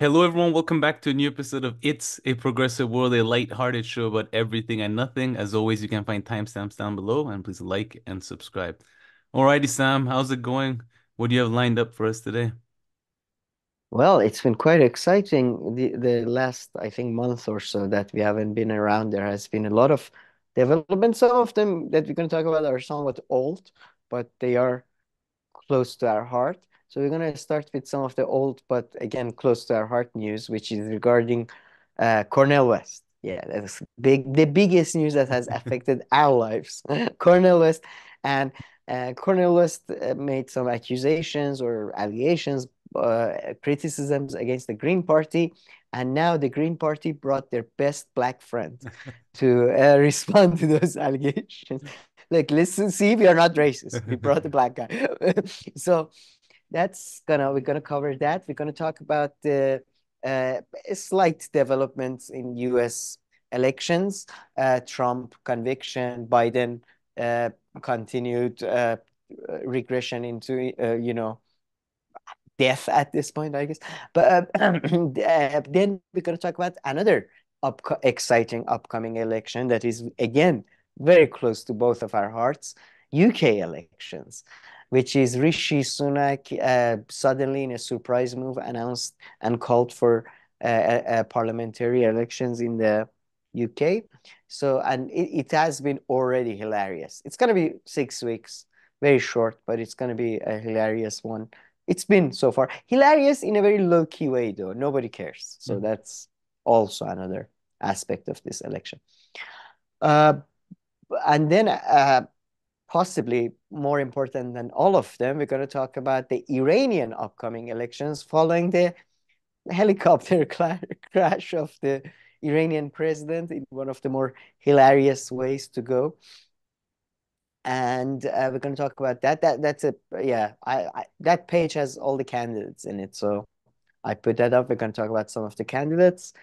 Hello, everyone. Welcome back to a new episode of It's a Progressive World, a lighthearted show about everything and nothing. As always, you can find timestamps down below, and please like and subscribe. Alrighty, Sam, how's it going? What do you have lined up for us today? Well, it's been quite exciting the last, I think, month or so that we haven't been around. There has been a lot of development. Some of them that we're going to talk about are somewhat old, but they are close to our heart. So we're going to start with some of the old, but again, close to our heart news, which is regarding Cornel West. Yeah, that's big, the biggest news that has affected our lives. Cornel West and Cornel West made some accusations or allegations, criticisms against the Green Party, and now the Green Party brought their best black friend to respond to those allegations. Like, listen, see, we are not racist. We brought the black guy. So we're gonna cover that. We're gonna talk about the uh, slight developments in U.S. elections, Trump conviction, Biden uh, continued regression into death at this point, I guess. But then we're gonna talk about another exciting upcoming election that is again very close to both of our hearts, UK elections, which is Rishi Sunak suddenly in a surprise move announced and called for parliamentary elections in the UK. So, and it has been already hilarious. It's going to be 6 weeks, very short, but it's going to be a hilarious one. It's been so far hilarious in a very low-key way, though. Nobody cares. So that's also another aspect of this election. Uh, and then possibly more important than all of them, we're going to talk about the Iranian upcoming elections following the helicopter crash of the Iranian president in one of the more hilarious ways to go. And we're going to talk about that. That's a yeah. That page has all the candidates in it, so I put that up. We're going to talk about some of the candidates.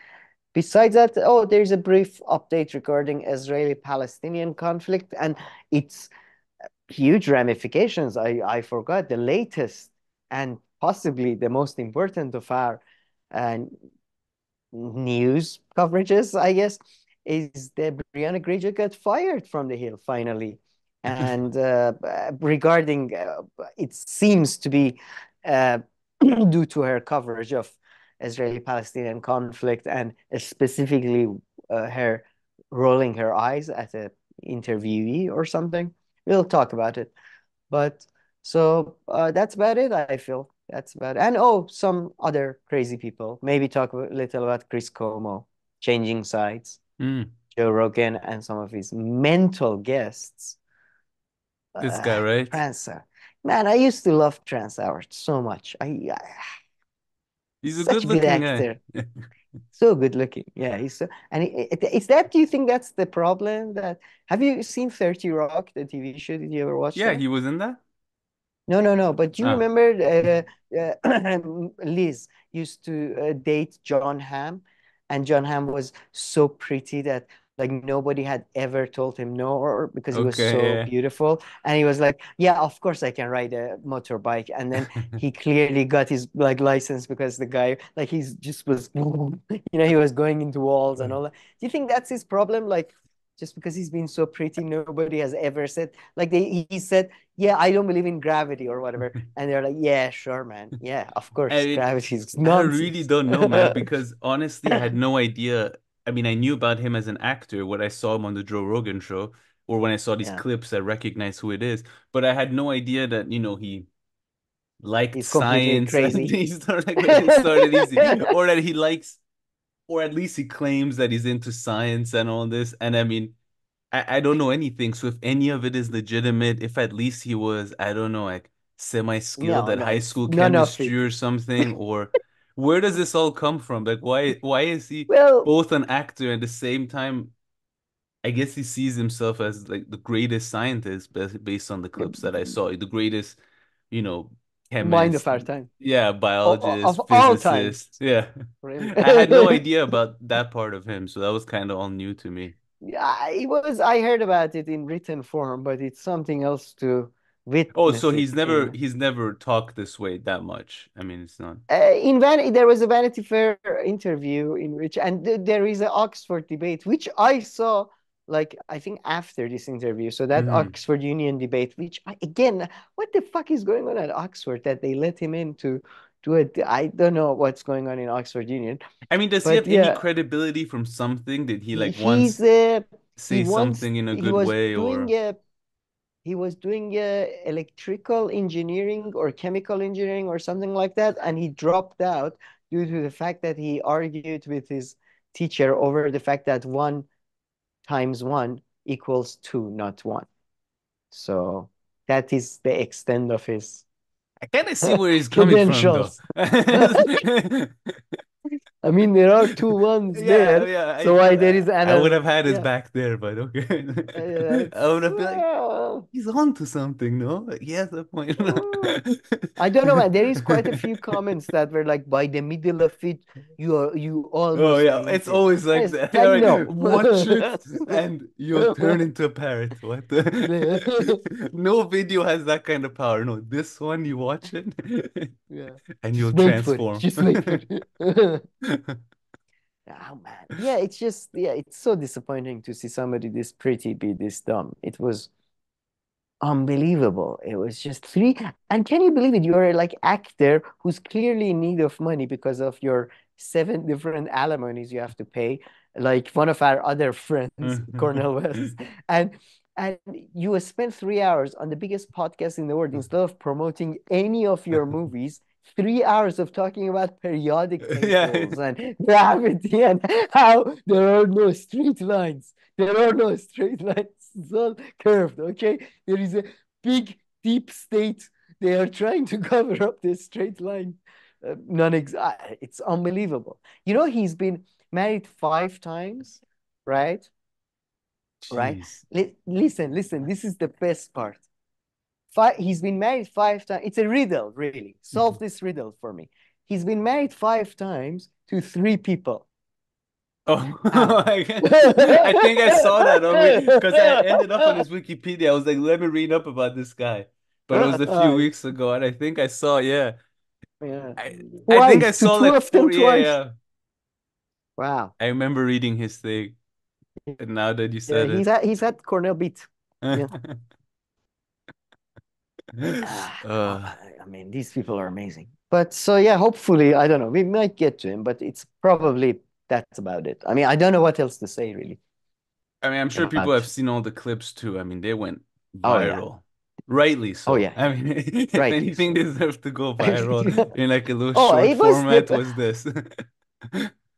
Besides that, oh, there's a brief update regarding Israeli-Palestinian conflict and its huge ramifications. I forgot the latest and possibly the most important of our uh, news coverages, I guess, is the Briahna Grija got fired from the Hill finally. And regarding, it seems to be uh, due to her coverage of Israeli-Palestinian conflict and specifically her rolling her eyes at an interviewee or something. We'll talk about it. But so that's about it, I feel. That's about it. And oh, some other crazy people. Maybe talk a little about Chris Cuomo changing sides, Mm, Joe Rogan, and some of his mental guests. this guy, right? Trans, man, I used to love Trans Howard so much. He's a Such a good good-looking guy. actor, so good looking. Yeah, he's so. And is that? Do you think that's the problem? That have you seen 30 Rock, the TV show? Did you ever watch Yeah, that? he was in that. No, no, no. But do you Ah, remember Liz used to date John Hamm, and John Hamm was so pretty that like nobody had ever told him no, or because he was okay, so yeah. beautiful. And he was like, "Yeah, of course I can ride a motorbike." And then he clearly got his like license because the guy like he's just was, he was going into walls and all that. Do you think that's his problem? Like, just because he's been so pretty, nobody has ever said like he said yeah, I don't believe in gravity or whatever. And they're like, yeah, sure, man. Yeah, of I course, mean, gravity is I really nonsense. don't know, man, because honestly, I had no idea. I mean, I knew about him as an actor when I saw him on the Joe Rogan show, or when I saw these Yeah, clips, I recognized who it is. But I had no idea that, he liked he's completely science and crazy. he started easy, or that he likes, or at least he claims that he's into science and all this. And I mean, I don't know anything. So if any of it is legitimate, if at least he was, I don't know, like semi-skilled No, at no, high it's school none of chemistry it. or something, or where does this all come from? Like why is he Well, both an actor and at the same time, I guess he sees himself as like the greatest scientist based on the the clips that I saw, the greatest, you know, mind chemist, of our time, yeah, of biologist, all time, physicist. Yeah. really. I had no idea about that part of him, so that was kind of all new to me. Yeah, it was. I heard about it in written form, but it's something else to Oh, so witness it in he's never talked this way that much. I mean, it's not. There was a Vanity Fair interview in which, and there is an Oxford debate, which I saw, like, I think after this interview. So that Mhm. Oxford Union debate, which again, what the fuck is going on at Oxford that they let him in to do it? I don't know what's going on in Oxford Union, I mean, does he but have any yeah, credibility from something? Did he like he's once he say once something in a he good was way doing or? electrical engineering or chemical engineering or something like that, and he dropped out due to the fact that he argued with his teacher over the fact that 1 times 1 equals 2, not one. So that is the extent of his I kind of see where he's coming from, though. credentials. I mean, there are two ones Yeah, there, yeah, I so do. why there is I would another? have had his Yeah, back there, but okay. I it's would have been like, he's on to something, no? Like, he has a point. uh, I don't know, man. There is quite a few comments that were like, by the middle of it, you Oh almost yeah, hate it's him. always like Yes, that. like All no. right, watch it and you'll turn into a parrot. What the? No video has that kind of power. No, this one you watch it Yeah, and you'll just wait for it. transform. Just wait for it. Oh man, yeah. It's so disappointing to see somebody this pretty be this dumb. It was unbelievable. It was just three. And can you believe it? You're like actor who's clearly in need of money because of your 7 different alimonies you have to pay. Like one of our other friends, Cornel West, and and you spent 3 hours on the biggest podcast in the world instead of promoting any of your movies. 3 hours of talking about periodic Yeah. tables and gravity and how there are no straight lines. There are no straight lines. It's all curved, okay? There is a big deep state. They are trying to cover up this straight line. Non It's unbelievable. He's been married 5 times, right? Right? Jeez. Listen. This is the best part. He's been married 5 times. It's a riddle, really. Solve this riddle for me. He's been married 5 times to 3 people. Oh, How? I think I saw that on because I ended up on his Wikipedia. I was like, let me read up about this guy. But it was a few Right. weeks ago, and I think I saw, yeah. Yeah. I think I Twice to saw two like of them four, yeah, twice. yeah. Wow. I remember reading his thing, and now that you Yeah, said he's it. had he's had Cornell beat. Yeah. Uh, I mean, these people are amazing. But so yeah, hopefully, I don't know. We might get to him, but it's probably that's about it. I mean, I don't know what else to say really I mean, I'm sure people have about. seen all the clips too. I mean, they went Oh yeah. viral. Rightly Oh so. yeah. I mean, if Rightly anything so. deserved to go viral in like a little Oh, short it was format the was this.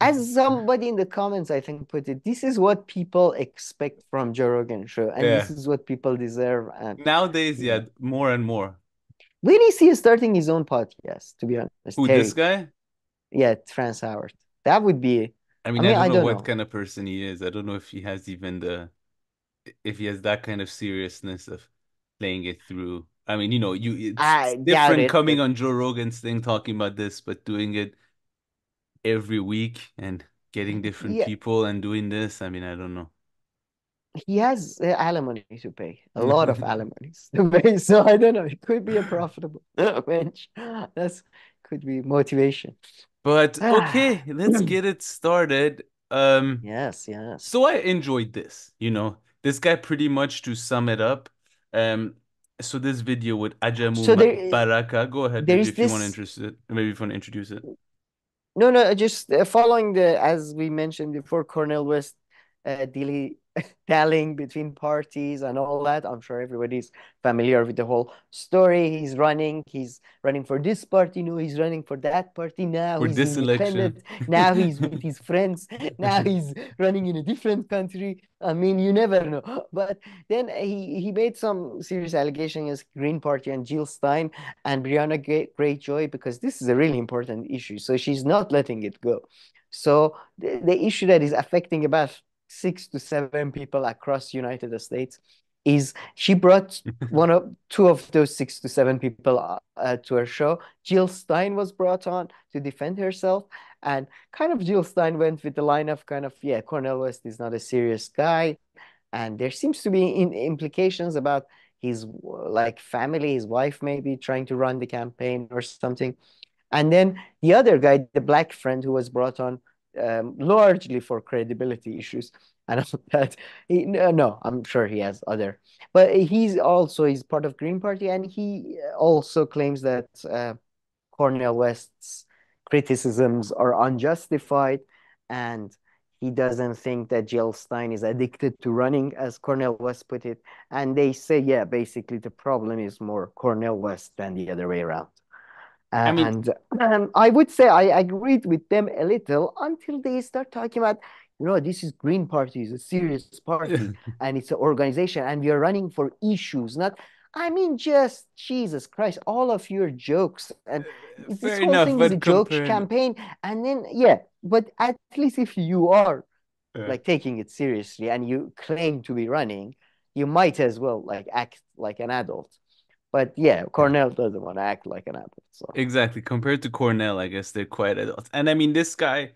as somebody in the comments, I think, put it, this is what people expect from Joe Rogan show, and this Yeah. is what people deserve. And Nowadays, yeah. yeah, more and more. When is he starting his own podcast, to be honest? Who, this Terry. guy? Yeah, Terrence Howard. That would be, I I mean, I mean, don't I know don't what know. kind of person he is. I don't know if he has even if he has that kind of seriousness of playing it through. I mean, it's I doubt different it, coming but on Joe Rogan's thing talking about this, but doing it every week and getting different yeah, people and doing this. I mean, I don't know. he has alimony to pay, a lot of alimonies to pay. So I don't know. It could be a profitable bench. That's could be motivation. But Ah, okay, let's get it started. yes, yes. So I enjoyed this, This guy pretty much to sum it up. Um, so this video with So Baraka, go ahead there maybe is if you want to this. introduce it, maybe if you want to introduce it. No, no, just following as we mentioned before, Cornel West dilly dallying between parties and all that. I'm sure everybody's familiar with the whole story. He's running for this party, no, he's running for that party. Now For he's this election. independent. Now he's with his friends. Now he's running in a different country. I mean, you never know. But then he made some serious allegations against Green Party and Jill Stein and Briahna Greyjoy because this is a really important issue. So she's not letting it go. So the issue that is affecting about 6 to 7 people across United States is she brought 2 of those 6 to 7 people to her show. Jill Stein was brought on to defend herself, and kind of Jill Stein went with the line of kind of, yeah, Cornel West is not a serious guy, and there seems to be implications about his like family, his wife maybe trying to run the campaign or something. And then the other guy, the black friend who was brought on largely for credibility issues. I know that no, I'm sure he has other, but he's part of Green Party, and he also claims that Cornel West's criticisms are unjustified, and he doesn't think that Jill Stein is addicted to running, as Cornel West put it. And they say, yeah, basically the problem is more Cornel West than the other way around. I mean, And I would say I agreed with them a little until they start talking about, this is Green Party, is a serious party, and it's an organization, and we are running for issues, not. I mean, just Jesus Christ, all of your jokes, and this fair whole enough, thing is a but joke compared, campaign. And then, yeah, but at least if you are uh, like taking it seriously and you claim to be running, you might as well like act like an adult. But yeah, yeah, Cornell doesn't want to act like an adult, so. exactly. Compared to Cornell, I guess they're quite adults. And I mean, this guy,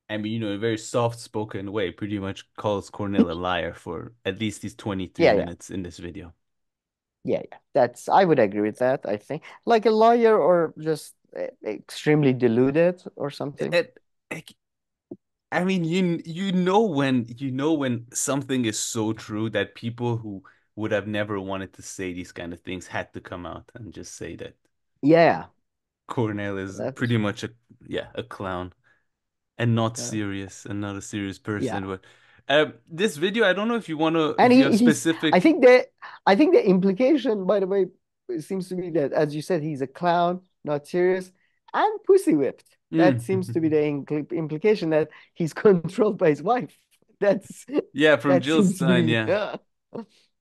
I mean, in a very soft-spoken way, pretty much calls Cornell a liar for at least these 23 Yeah, yeah, minutes in this video. yeah, yeah. I would agree with that, I think. Like a lawyer or just extremely deluded or something. It, I mean, you know when something is so true that people who would have never wanted to say these kind of things had to come out and just say that Yeah, Cornell is that's pretty much a clown and not yeah, serious and not a serious yeah. person. But this video, I don't know if you And if you have he's I specific. think the implication, by the way, it seems to be that, as you said, he's a clown, not serious, and pussy whipped. That seems to be the implication that he's controlled by his wife. That's Yeah, from that Jill seems to Stein, be yeah. yeah.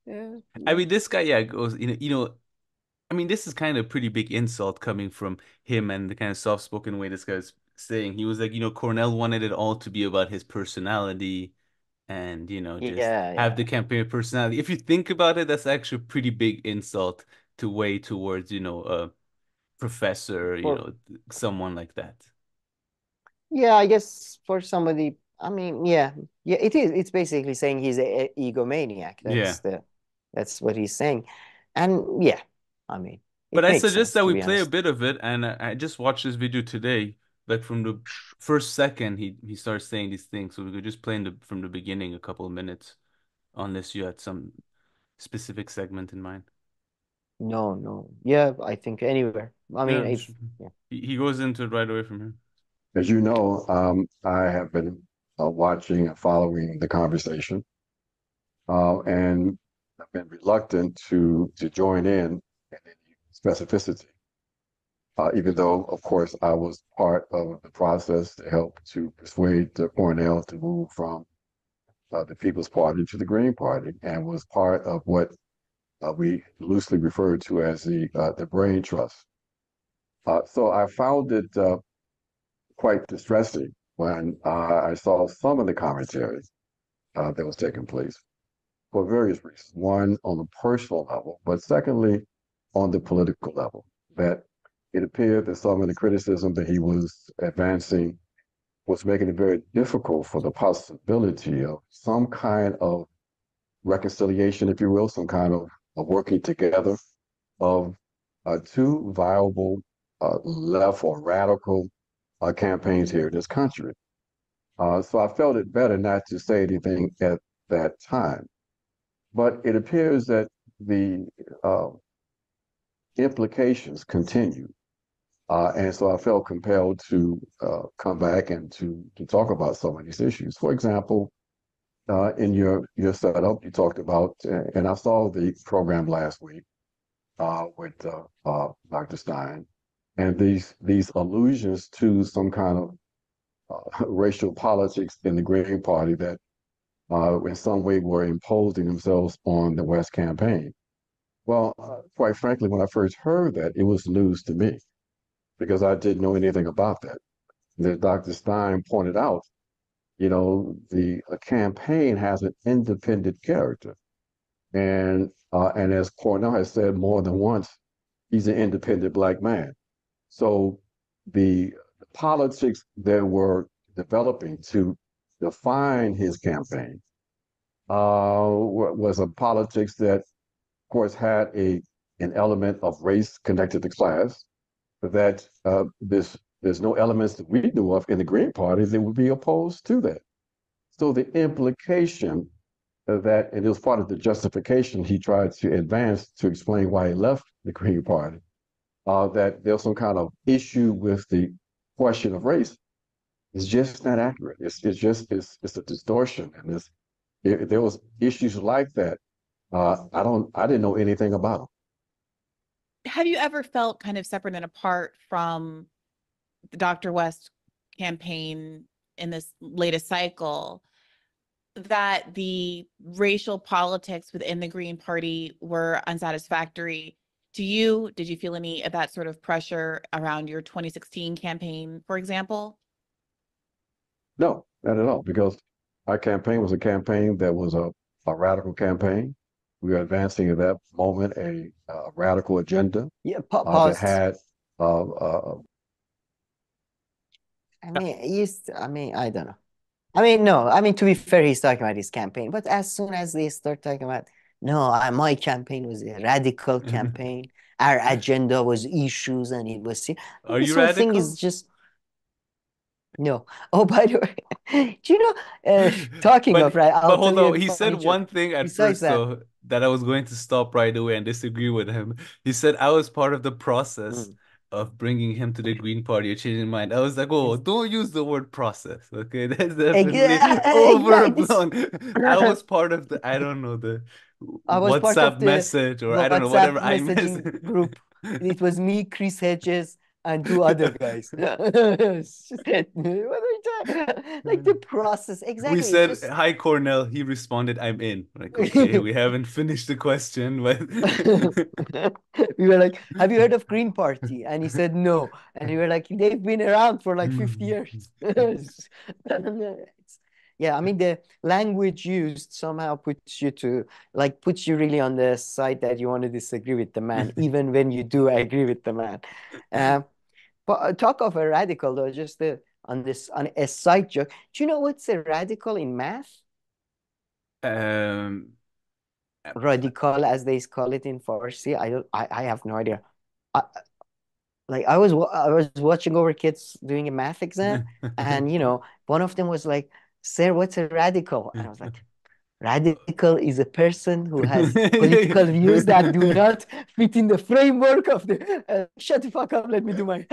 Yeah, I yeah. mean, this guy, yeah, goes, I mean, this is kind of a pretty big insult coming from him and the kind of soft-spoken way this guy's saying. He was like, Cornell wanted it all to be about his personality and, just Yeah, have the yeah. campaign personality. If you think about it, that's actually a pretty big insult to weigh towards, a professor, For someone like that. Yeah, I guess for somebody, I mean, yeah, yeah, it is. It's basically saying he's a egomaniac. Yeah. That's what he's saying. And yeah, I mean, But it I makes suggest sense, that to we be play a honest. bit of it, and I just watched this video today. Like from the first second, he starts saying these things. So we could just play from the beginning a couple of minutes, unless you had some specific segment in mind. No, no. Yeah, I think anywhere. I mean, Yeah, if yeah. he goes into it right away from here. As you know, I have been watching and following the conversation, and I've been reluctant to join in any specificity, even though, of course, I was part of the process to help to persuade Cornell to move from the People's Party to the Green Party, and was part of what we loosely referred to as the Brain Trust. So I found it quite distressing when I saw some of the commentary that was taking place for various reasons. One, on the personal level, but secondly, on the political level, that it appeared that some of the criticism that he was advancing was making it very difficult for the possibility of some kind of reconciliation, if you will, some kind of working together of two viable left or radical campaigns here in this country. So I felt it better not to say anything at that time. But it appears that the implications continue. And so I felt compelled to come back and to talk about some of these issues. For example, in your setup, you talked about, and I saw the program last week with Dr. Stein, and these allusions to some kind of racial politics in the Green Party that in some way were imposing themselves on the West campaign. Well, quite frankly, when I first heard that, it was news to me because I didn't know anything about that. And as Dr. Stein pointed out, the campaign has an independent character. And as Cornell has said more than once, he's an independent black man. So the politics that were developing to define his campaign was a politics that course, had an element of race connected to class, that there's no elements that we knew of in the Green Party that would be opposed to that. So the implication of that, and it was part of the justification he tried to advance to explain why he left the Green Party, that there's some kind of issue with the question of race, is just not accurate. It's a distortion, and there was issues like that. I didn't know anything about them. Have you ever felt kind of separate and apart from the Dr. West campaign in this latest cycle, that the racial politics within the Green Party were unsatisfactory to you? Did you feel any of that sort of pressure around your 2016 campaign, for example? No, not at all, because our campaign was a campaign that was a radical campaign. We were advancing at that moment a radical agenda Yeah, that pause. had I mean, I don't know. I mean, no, I mean, to be fair, he's talking about his campaign, but as soon as they start talking about, no, my campaign was a radical campaign, our agenda was issues, and it was, Are this you whole thing radical? is just, no. Oh, by the way, do you know, talking of, right, But I'll hold tell you on, a he said funny joke. one thing at Besides first that, though that I was going to stop right away and disagree with him. He said I was part of the process mm, of bringing him to the Green Party or changing his mind. I was like, oh, it's, don't use the word process, okay? That's definitely exactly, this, overblown. I was part of the, I don't know, the I was part of WhatsApp the message, or I don't know, WhatsApp whatever I messaging message. group. It was me, Chris Hedges, and two other guys. It's just, what are you talking? Like the process, We exactly. It's said, just hi, Cornel. He responded, I'm in. Like, okay, we haven't finished the question, but we were like, "Have you heard of Green Party?" And he said, "No." And we were like, "They've been around for like 50 years." Yeah, I mean, the language used somehow puts you to, like, puts you really on the side that you want to disagree with the man, even when you do agree with the man. But talk of a radical, though, just on a side joke. Do you know what's a radical in math? um, Radical, as they call it in Farsi. I have no idea. I, like I was watching over kids doing a math exam, and one of them was like, "Sir, what's a radical?" And I was like, "Radical is a person who has political views that do not fit in the framework of the." Shut the fuck up! Let me do my.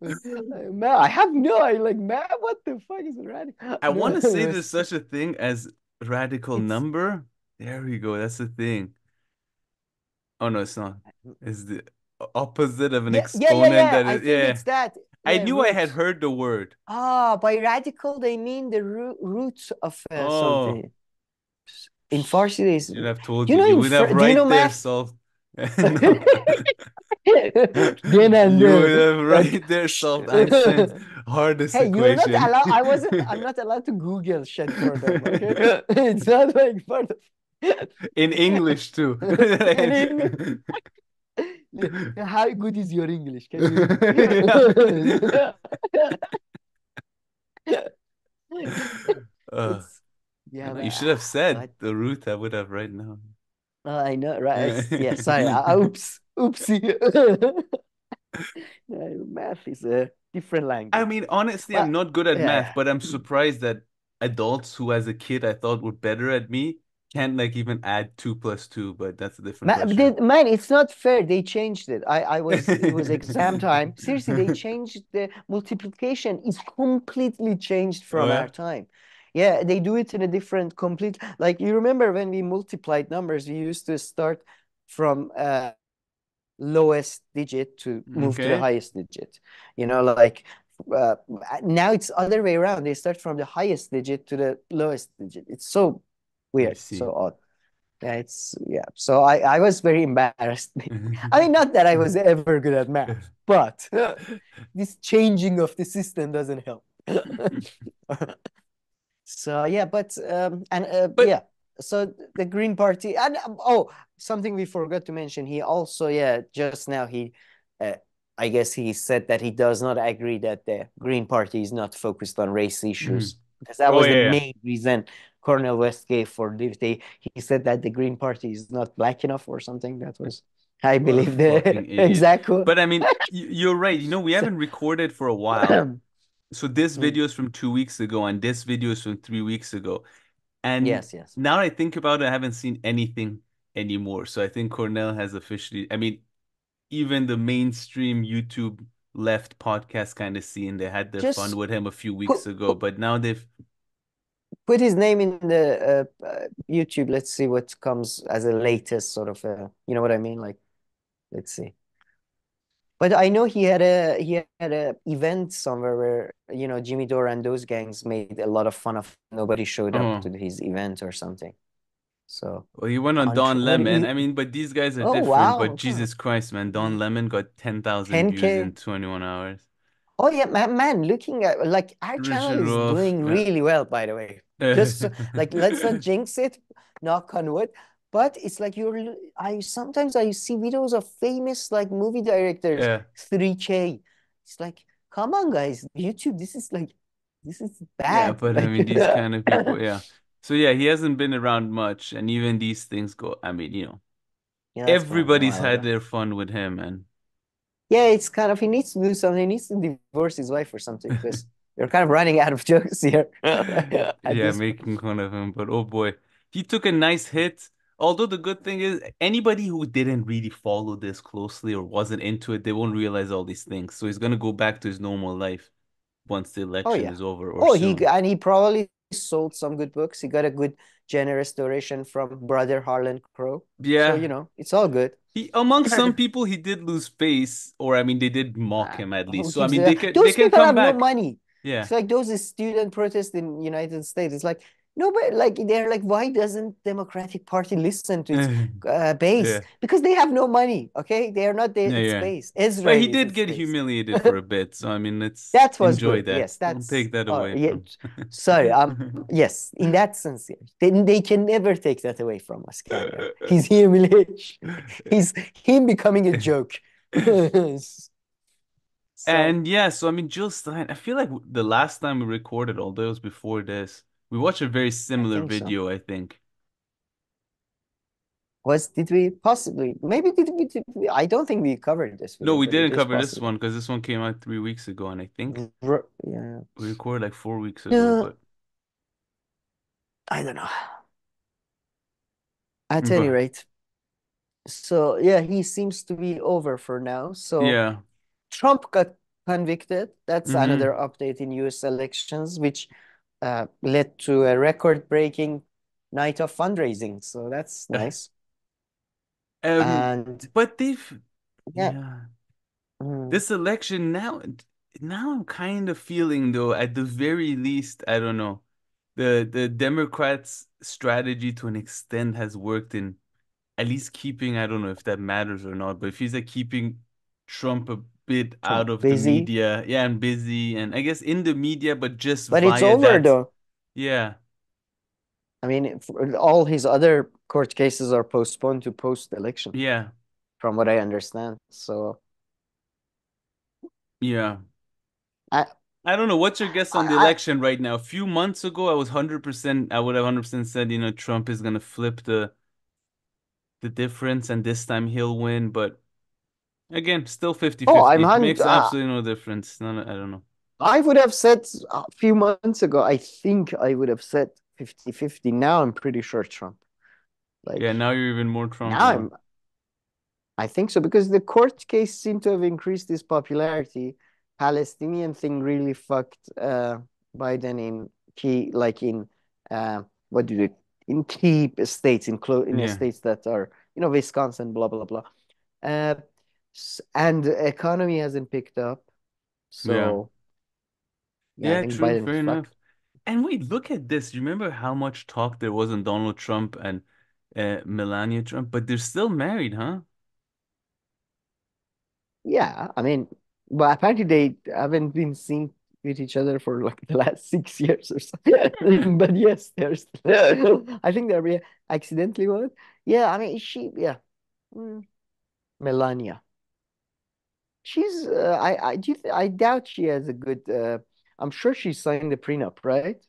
Man, I have no. I like man. What the fuck is a radical? I No, want to it say there's was. such a thing as radical It's number. There we go. That's the thing. Oh no, it's not. It's the opposite of an exponent yeah. that I is, think yeah. it's that. I Yeah, knew I had root. heard the word. Ah, by radical they mean the root of Oh, something. In Farsi, they should have told do you you. know You would have do you know right there math? solved. No. Then and You would there, have like, right there solved Einstein's hardest hey, you're not equation. allowed. I'm not allowed to Google shit for them. Okay, it's not like part of. In English too. In English, how good is your English? Can Yeah. you? Uh, It's I yeah, know you but, should have said but the root I would have right now. I know, right? Yeah, sorry. Oops, oopsie. Math is a different I language. mean, honestly, I'm But not good at math, yeah, but I'm surprised that adults who as a kid I thought were better at me can't like even add 2 plus 2, but that's a different question. man, it's not fair. They changed it. It was exam time. Seriously, they changed the multiplication. It's completely changed Oh from our yeah? time. Yeah, they do it in a different, complete, like you remember when we multiplied numbers, we used to start from lowest digit to move to the Okay. highest digit. Like uh, now it's other way around. They start from the highest digit to the lowest digit. It's so I weird, see. so odd. Yeah. So I was very embarrassed. I mean, not that I was ever good at math, but this changing of the system doesn't help. So yeah, but and But yeah, so the Green Party and oh, something we forgot to mention. He also, yeah, just now uh, I guess he said that he does not agree that the Green Party is not focused on race mhm. issues because that Oh was the yeah, yeah. main reason Cornel West gave for he said that the Green Party is not black enough or something. That was, I What a believe, the fucking idiot. exact quote. But I mean, you're right. We So, haven't recorded for a while. So this video is from 2 weeks ago, and this video is from 3 weeks ago. And yes, yes. now that I think about it, I haven't seen anything anymore. So I think Cornell has officially, I mean, even the mainstream YouTube left podcast kind of scene, they had their fun Just with him a few put, weeks ago, put but now they've, put his name in the YouTube. Let's see what comes as a latest sort of you know what I mean? Like, let's see. But I know he had a event somewhere where, Jimmy Dore and those gangs made a lot of fun of nobody showed up oh, to his event or something. So well, he went on untrue. Don Lemon. I mean, but these guys are Oh different. wow. But Jesus Christ, man, Don Lemon got 10,000 views 10K. in 21 hours. Oh yeah, man, looking at like our channel Richard is Roth, doing really well, by the way. Just like let's not jinx it, knock on wood. But it's like I sometimes I see videos of famous like movie directors, yeah. 3K. It's like, come on, guys, YouTube, this is Yeah, bad. but I Like mean, these kind of people, yeah. So yeah, he hasn't been around much, and even these things go. I mean, yeah, that's from a everybody's while had ago. their fun with him, and Yeah, it's kind of he needs to do something. He needs to divorce his wife or something because you're kind of running out of jokes here at yeah, this point. making fun of him. But oh boy, he took a nice hit. Although the good thing is, anybody who didn't really follow this closely or wasn't into it, they won't realize all these things. So he's gonna go back to his normal life once the Oh election yeah. is over or Oh, he soon. and he probably sold some good books. He got a good generous donation from brother Harlan Crow. So, Yeah, it's all good. he among some people he did lose face, or I mean, they did mock him at Who least. So I keeps mean, it? they Those can people come have no back. money. Yeah. It's like those student protests in United States. It's like nobody like they're like, why doesn't Democratic Party listen to its base? Yeah. Because they have no money. Okay, they are not Yeah, its yeah. base. But he Israel is did its get base. humiliated for a bit. So I mean, let's That was enjoy good. that. Yes, Don't that's take that away yeah. from. Sorry. Yes, in that sense, yes. They can never take that away from us, can they? His humiliation. He's him becoming a joke. So And yeah, so I mean, Jill Stein, I feel like the last time we recorded, although it was before this, we watched a very I similar think so. video, I think. Did we possibly maybe I don't think we covered this No, video, we but it didn't is cover this possible. one because this one came out 3 weeks ago, and I think Yeah. we recorded like 4 weeks ago, No, but I don't know. At any but rate, so yeah, he seems to be over for now. So yeah. Trump got convicted. That's another Hmm. update in US elections, which led to a record-breaking night of fundraising. So that's nice. And But they've yeah, yeah. mm, This election now I'm kind of feeling though, at the very least, I don't know. The Democrats' strategy to an extent has worked in at least keeping, I don't know if that matters or not, but if he's like keeping Trump a bit Trump out of the busy, media, yeah, and busy, and I guess in the media, but just but it's via over that, though. yeah, I mean, all his other court cases are postponed to post-election, yeah, from what I understand. So yeah. I, I don't know. What's your guess on the I, election right now? A few months ago, I would have 100% said, Trump is gonna flip the difference and this time he'll win, but again, still oh, I'm 50-50. Makes absolutely no difference. None, I don't know. I would have said a few months ago, I think I would have said 50-50. Now I'm pretty sure Trump. Yeah, Like now you're even more Trump, now huh? I think so because the court case seemed to have increased his popularity. Palestinian thing really fucked Biden in key, like in what do you in key states, in Yeah, states that are, Wisconsin, blah blah blah. Uh, and the economy hasn't picked up, yeah. so yeah, I Yeah, think true, Biden is fair enough. fucked. And wait, look at this. You remember how much talk there was on Donald Trump and Melania Trump, but they're still married, huh? Yeah, I mean, but apparently they haven't been seen with each other for like the last 6 years or something. But yes, there's. I think they're accidentally one. Yeah, I mean, yeah, mm, Melania. She's. I doubt she has a good. I'm sure she signed the prenup, right?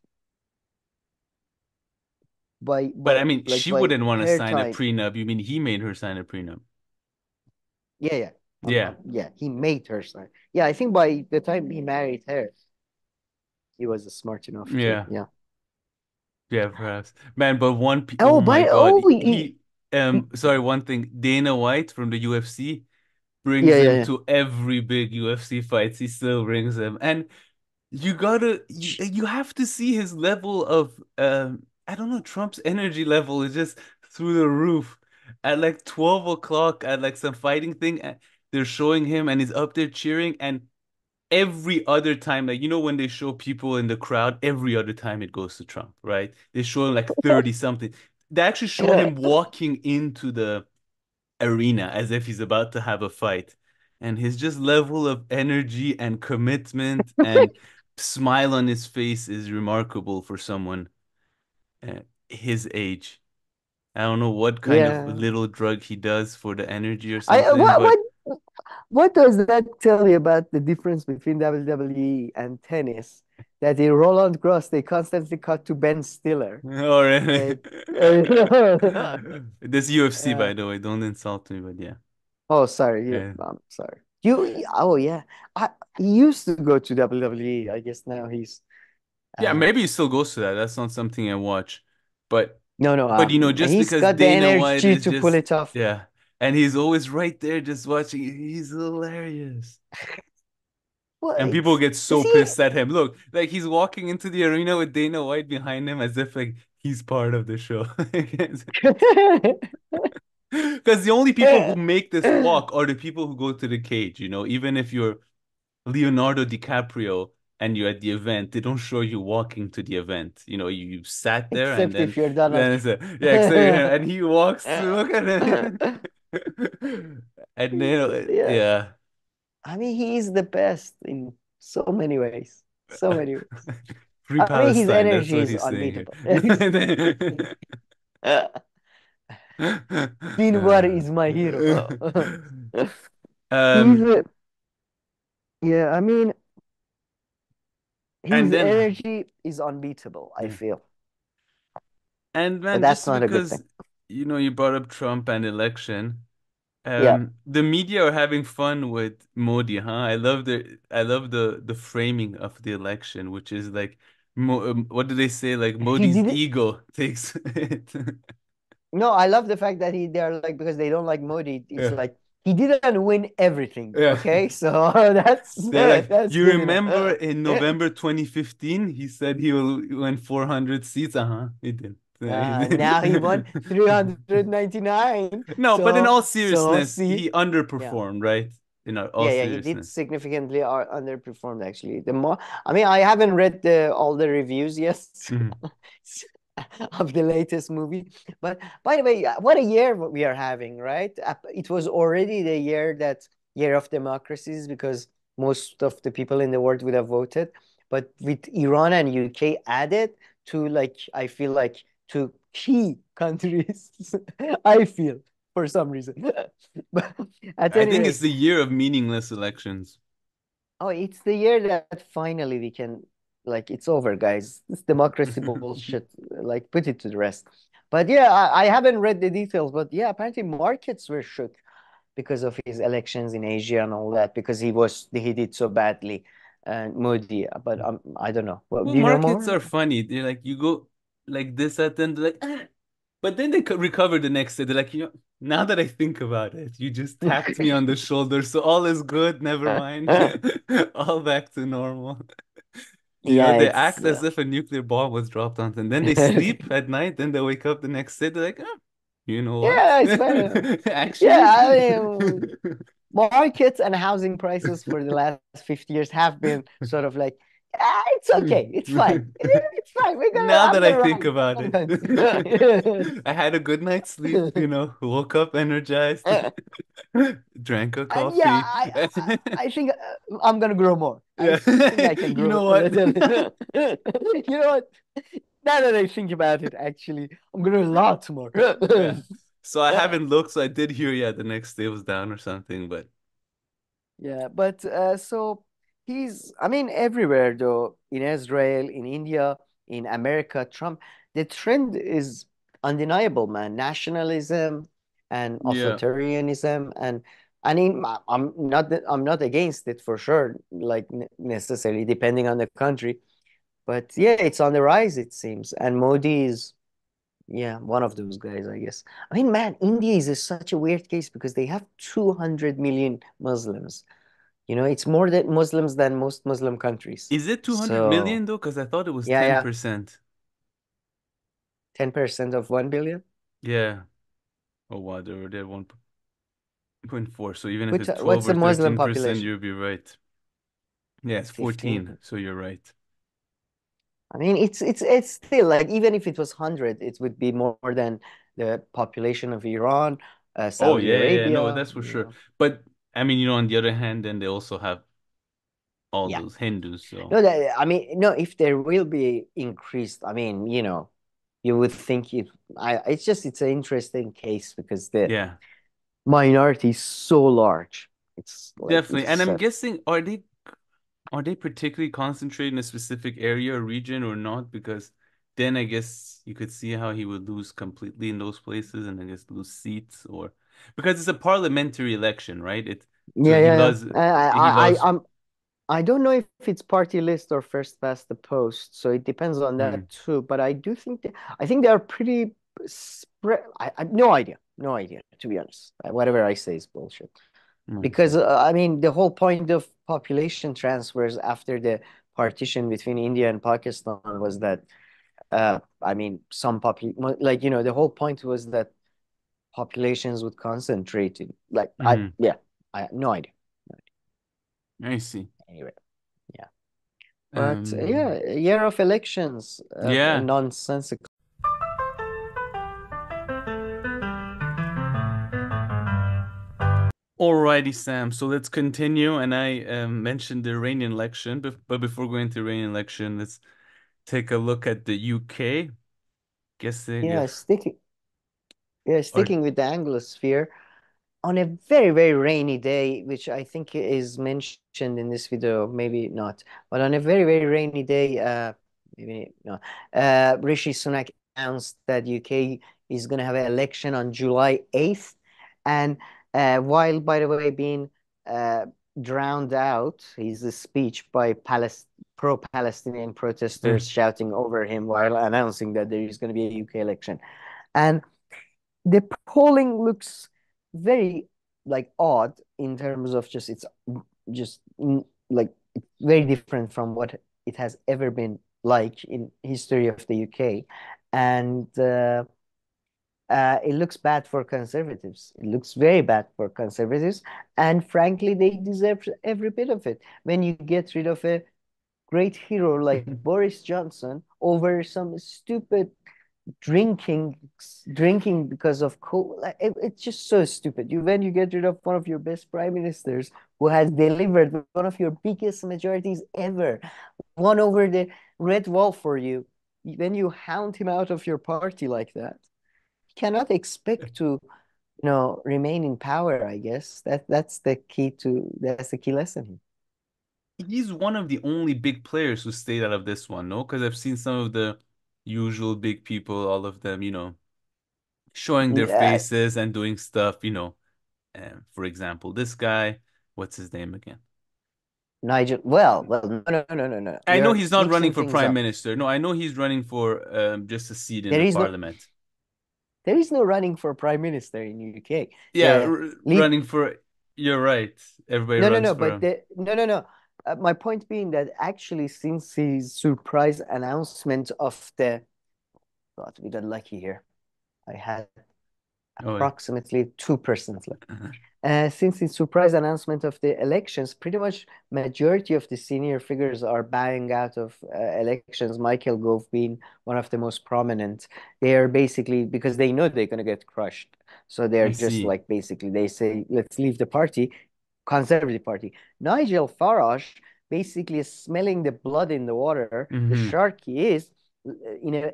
But I mean, she by wouldn't want to her sign a time. prenup. You mean he made her sign a prenup? Yeah. Yeah. Yeah, he made her sign. Yeah, I think by the time he married her, he was smart enough to, Yeah. yeah. Yeah, perhaps. Man, but oh Oh, my by God. oh, Sorry, one thing. Dana White from the UFC yeah, brings yeah, him yeah. to every big UFC fights. He still brings him. And you have to see his level of I don't know, Trump's energy level is just through the roof. At like 12 o'clock at like some fighting thing, they're showing him and he's up there cheering, and every other time, like when they show people in the crowd, every other time it goes to Trump, right? They show him like 30 something. They actually show him walking into the arena as if he's about to have a fight. And his just level of energy and commitment and smile on his face is remarkable for someone his age. I don't know what kind of Yeah. little drug he does for the energy or I something, but what does that tell you about the difference between WWE and tennis? That in Roland Garros they constantly cut to Ben Stiller. or And this UFC, by uh, the way, don't insult me, but yeah. oh, sorry, Yeah. I'm sorry. Oh yeah, he used to go to WWE. I guess now he's Yeah, uh maybe he still goes to that. That's not something I watch. But no, but just he's because got the Dana White energy is to pull just it off. yeah, and he's always right there just watching. He's hilarious. Well, And people it's get is so he? pissed at him. Look, like he's walking into the arena with Dana White behind him as if like he's part of the show. Because the only people who make this walk are the people who go to the cage, even if you're Leonardo DiCaprio and you're at the event, they don't show you walking to the event. You sat there and Except then if you're Donald then it's a yeah, so, and he walks through. Look at it. And then Yeah. yeah. I mean, he is the best in so many ways. So many ways. Free I mean, his Palestine, that's energy what is he's saying here. unbeatable. Sinwar is my hero. He's Um, yeah, I mean, and his then energy is unbeatable, I yeah. feel. And But man, that's just not a good because thing. you brought up Trump and election, Yeah. the media are having fun with Modi, huh? I love the framing of the election, which is like, what do they say? Like He Modi's did it. ego takes it. No, I love the fact that they're like because they don't like Modi. It's Yeah, like he didn't win everything. yeah. Okay, so that's They're like, that's you good remember enough. in November 2015, he said he will win 400 seats. Uh-huh, he did. He Now he won did. 399. No, but in So all so seriousness, see, he yeah. underperformed, right? In all Yeah, he did seriousness. significantly underperformed actually. The more, I mean, I haven't read all the reviews yet Mhm. of the latest movie. But by the way, what a year we are having, right? It was already the year of democracies because most of the people in the world would have voted. But with Iran and UK added to like, I feel like to key countries, I feel for some reason. But at I any think it's rate, the year of meaningless elections. oh, it's the year that finally we can, like, it's over, guys. This democracy bullshit, like, put it to the rest. But yeah, I haven't read the details, but yeah, apparently markets were shook because of his elections in Asia and all that, because he did so badly, and Modi. But I don't know. Well, Well, do you know markets more? are funny. They're like, you go like this at then they're like, "Ah." But then they could recover the next day. They're like, now that I think about it, you just tapped me on the shoulder, so all is good. Never mind. All back to normal. Yeah, They it's act as if a nuclear bomb was dropped on them. Then they sleep at night, then they wake up the next day. They're like, oh, you know what? yeah, it's fine. Actually, Yeah, I mean, markets and housing prices for the last 50 years have been sort of like, ah, it's okay, it's fine, it's fine. now I'm that I gonna think ride about it, sometimes. I had a good night's sleep, woke up energized, drank a And yeah, coffee. I think I'm gonna grow more. I Yeah. think I can You grow know a what? little. You know what? Now that I think about it, actually, I'm gonna a lot more. Yeah. So I haven't looked, so I did hear, yeah, the next day was down or something, but Yeah, but so I mean, everywhere though, in Israel, in India, in America, Trump, the trend is undeniable, man. Nationalism and Yeah. authoritarianism, and I mean, I'm not against it for sure, like necessarily depending on the country, but yeah, it's on the rise, it seems. And Modi is, yeah, one of those guys, I guess. I mean, man, India is such a weird case because they have 200 million Muslims. You know, it's more than Muslims than most Muslim countries. Is it 200 So, million though? Because I thought it was yeah, yeah, 10%. 10% of 1 billion. Yeah. Oh wow, they're 1.4. So even if Which, it's 12 what's or the Muslim 13%, population? you'll be right. Yeah, it's 14. 15. So you're right. I mean, it's still like, even if it was 100, it would be more than the population of Iran, Oh Saudi yeah, yeah, yeah. No, Arabia, that's for you sure. know. But I mean, on the other hand, then they also have all Yeah. those Hindus. So No, I mean, no, if there will be increased, I mean, you would think it's an interesting case because the yeah, minority is so large. It's like definitely. And it's I'm guessing, are they particularly concentrated in a specific area or region or not? Because then I guess you could see how he would lose completely in those places and I guess lose seats or because it's a parliamentary election, right? So yeah, he yeah, lost yeah. he lost I don't know if it's party list or first past the post, so it depends on hmm, that too. But I think they are pretty spread. I no idea, no idea, to be honest. Whatever I say is bullshit. I see. Because I mean, the whole point of population transfers after the partition between India and Pakistan was that I mean, like the whole point was that populations would concentrate in like I Hmm, yeah, I have no idea. No I see. idea. Anyway, yeah. But Um, yeah, a year of elections, yeah. nonsensical. Alrighty, Sam. So let's continue. And I mentioned the Iranian election, but before going to the Iranian election, let's take a look at the UK. Guessing Yeah, if or sticking with the Anglosphere on a very, very rainy day, which I think is mentioned in this video, maybe not, but on a very, very rainy day, maybe no, Rishi Sunak announced that UK is going to have an election on July 8th. And while, by the way, being uh, drowned out, his speech by pro-Palestinian eh, protesters shouting over him while announcing that there is going to be a UK election. And the polling looks very like odd in terms of just like it's very different from what it has ever been like in history of the UK, and it looks bad for conservatives. It looks very bad for conservatives, and frankly, they deserve every bit of it. When you get rid of a great hero like Boris Johnson over some stupid drinking drinking because of it's just so stupid. When you get rid of one of your best prime ministers who has delivered one of your biggest majorities ever, won over the red wall for you, when you hound him out of your party like that, you cannot expect to remain in power. I guess that's the key lesson he's one of the only big players who stayed out of this one, no? Because I've seen some of the usual big people, all of them, showing their here. faces and doing stuff, for example, this guy, what's his name again? Nigel, well, no, no, no, no, no. I know You're he's not running mixing for things prime up. minister. No, I know he's running for just a seat in There the is no parliament. There is no running for prime minister in UK. Yeah, The lead, running for, you're right. Everybody no, no, runs no, for but him. no, no, no. My point being that actually, since his surprise announcement of God, we got lucky here. I had Oh, yeah. approximately 2% left. Since the surprise announcement of the elections, pretty much majority of the senior figures are bowing out of elections. Michael Gove being one of the most prominent. They are basically because they know they're going to get crushed. So they're I just see. like basically they say, let's leave the party, Conservative Party. Nigel Farage basically is smelling the blood in the water. The Hmm. shark he is, you know,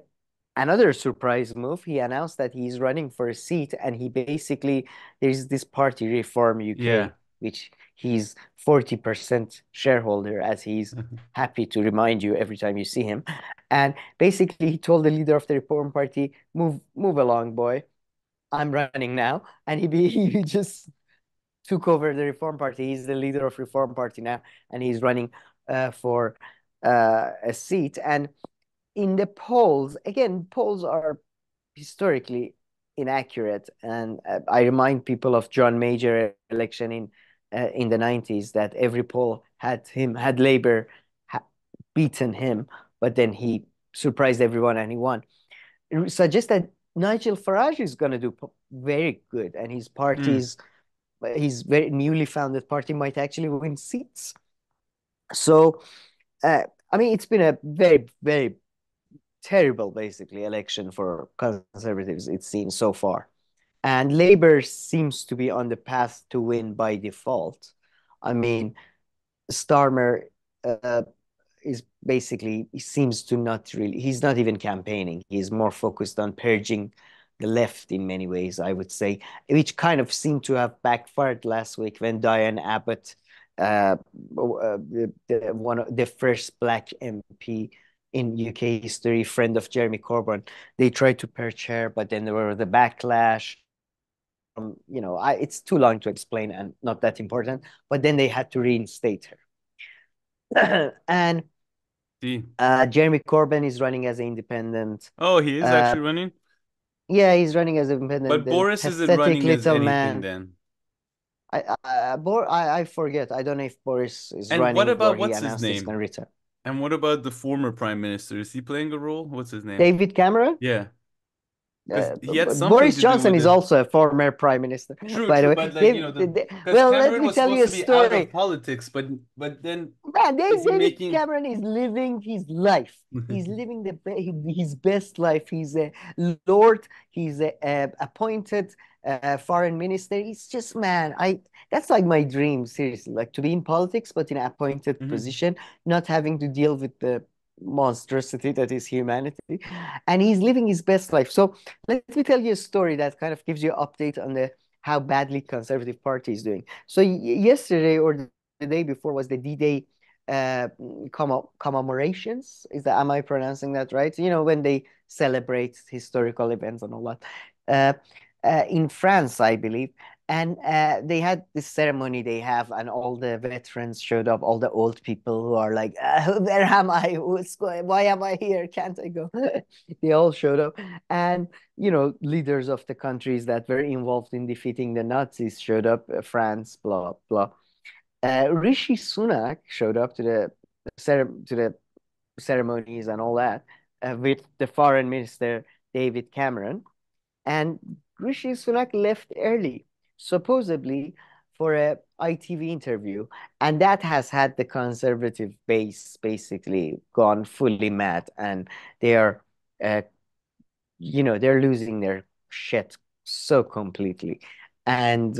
another surprise move. He announced that he's running for a seat, and he basically there's this party Reform UK, Yeah. which he's 40% shareholder, as he's happy to remind you every time you see him. And basically, he told the leader of the Reform Party, move along, boy. I'm running now." And he just took over the Reform Party. He's the leader of Reform Party now, and he's running for a seat. And in the polls, again, polls are historically inaccurate. And I remind people of John Major election in the 90s, that every poll had Labour beaten him, but then he surprised everyone and he won. It suggests that Nigel Farage is going to do very good, and his very newly founded party might actually win seats. So, I mean, it's been a very, very terrible, basically, election for conservatives, it seems so far. And Labour seems to be on the path to win by default. I mean, Starmer uh, is basically, he seems to not really, he's not even campaigning. He's more focused on purging the left in many ways, I would say, which kind of seemed to have backfired last week when Diane Abbott, one of the first Black MP in UK history, friend of Jeremy Corbyn, they tried to purge her, but then there were the backlash. It's too long to explain and not that important, but then they had to reinstate her. And See. Jeremy Corbyn is running as an independent. Oh, he is actually running? Yeah, he's running as an independent. But Boris isn't running as anything then. I forget. I don't know if Boris is And running what about or he what's his announced he's name? going to return. And what about the former prime minister? Is he playing a role? What's his name? David Cameron? Yeah. Because he had something Boris to do Johnson with is also a former prime minister, True, by the way. but like, because well, let Cameron me was tell you a supposed to be out story. of politics, but then Man, is he David making Cameron is living his life. He's living his best life. He's a lord. He's a appointed foreign minister. He's just, man, that's like my dream, seriously, like to be in politics, but in an appointed position, not having to deal with the monstrosity that is humanity. And he's living his best life. So let me tell you a story that kind of gives you an update on the how badly Conservative Party is doing. So yesterday or the day before was the D-Day commemorations. Am I pronouncing that right? You know, when they celebrate historical events and all that. In France, I believe. And they had this ceremony they have, and all the veterans showed up, all the old people who are like, where am I? Why am I here? Can't I go? They all showed up. And, leaders of the countries that were involved in defeating the Nazis showed up, France, blah, blah. Rishi Sunak showed up to the ceremonies and all that with the foreign minister, David Cameron. And Rishi Sunak left early, supposedly for a ITV interview. And that has had the conservative base basically gone fully mad. And they are, they're losing their shit so completely. And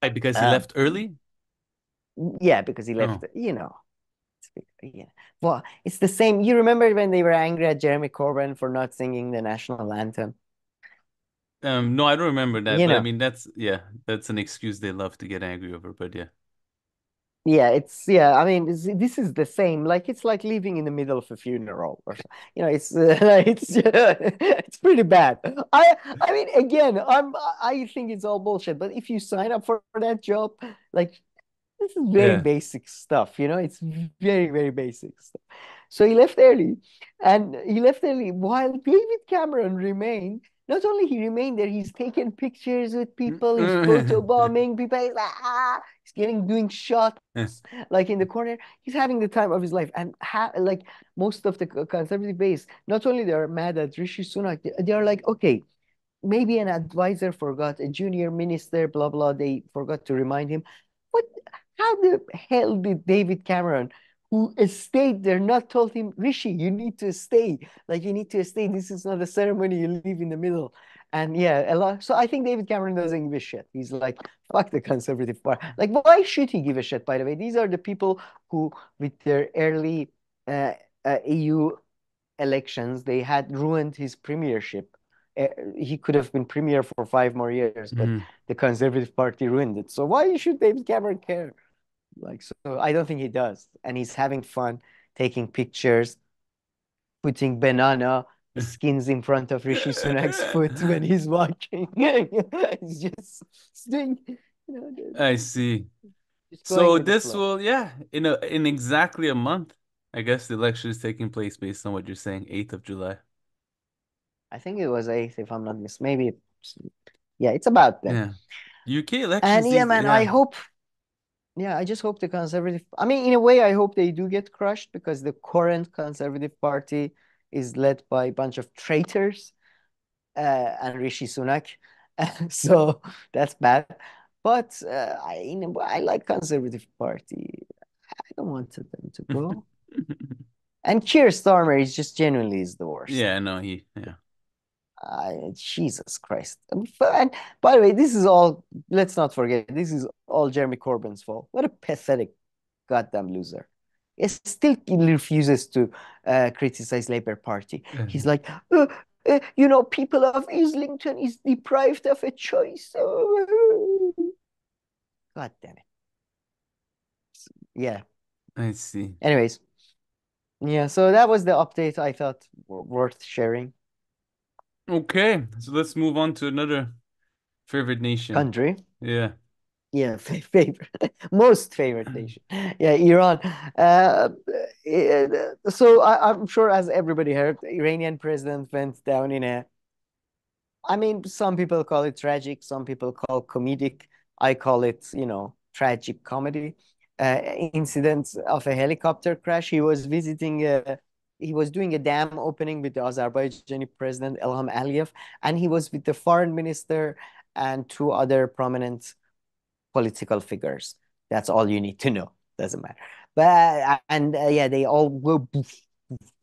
because he left early? Yeah, because he left, yeah. Well, it's the same. You remember when they were angry at Jeremy Corbyn for not singing the national anthem? No, I don't remember that. But I mean, that's an excuse they love to get angry over. But yeah. Yeah, I mean, this is the same. Like, it's like living in the middle of a funeral, or it's pretty bad. I mean, again, I think it's all bullshit. But if you sign up for that job, like, this is very basic stuff, it's very, very basic stuff. So he left early, while David Cameron remained. Not only he remained there, he's taking pictures with people, he's photobombing people, he's doing shots like in the corner. He's having the time of his life. And like most of the conservative base, not only they're mad at Rishi Sunak, they are like, okay, maybe an advisor forgot, a junior minister, blah, blah, they forgot to remind him. But how the hell did David Cameron, who stayed there, not told him, Rishi, you need to stay. Like, you need to stay. This is not a ceremony. You leave in the middle. And yeah, a lot. So I think David Cameron doesn't give a shit. He's like, fuck the Conservative Party. Like, why should he give a shit, by the way? These are the people who, with their early EU elections, they had ruined his premiership. He could have been premier for 5 more years, but the Conservative Party ruined it. So why should David Cameron care? Like, so I don't think he does. And he's having fun taking pictures. putting banana skins in front of Rishi Sunak's foot when he's watching. He's just doing, I see. just going So with the this flow. will, yeah, in exactly a month, I guess the election is taking place based on what you're saying, 8th of July. I think it was 8th, if I'm not mistaken. Maybe, yeah, it's about then. Yeah. UK elections And yeah, these, man, yeah. I just hope the conservative, I mean, in a way, I hope they do get crushed because the current Conservative Party is led by a bunch of traitors and Rishi Sunak. So that's bad. But I like Conservative Party. I don't want them to go. And Keir Starmer is just genuinely is the worst. Yeah, no, yeah. Jesus Christ. And by the way, this is all, let's not forget, this is all Jeremy Corbyn's fault. What a pathetic goddamn loser. He still refuses to criticize Labour Party. He's like, people of Islington is deprived of a choice. God damn it. Yeah. I see. Anyways, yeah, so that was the update I thought worth sharing. Okay, so let's move on to another favorite nation. Country. Yeah. Yeah, favorite, most favorite nation. Yeah, Iran. So I'm sure, as everybody heard, the Iranian president went down in a, I mean, some people call it tragic, some people call comedic. I call it, tragic comedy. Incident of a helicopter crash. He was doing a dam opening with the Azerbaijani president Ilham Aliyev, and he was with the foreign minister and two other prominent political figures. That's all you need to know. Doesn't matter. But yeah, they all were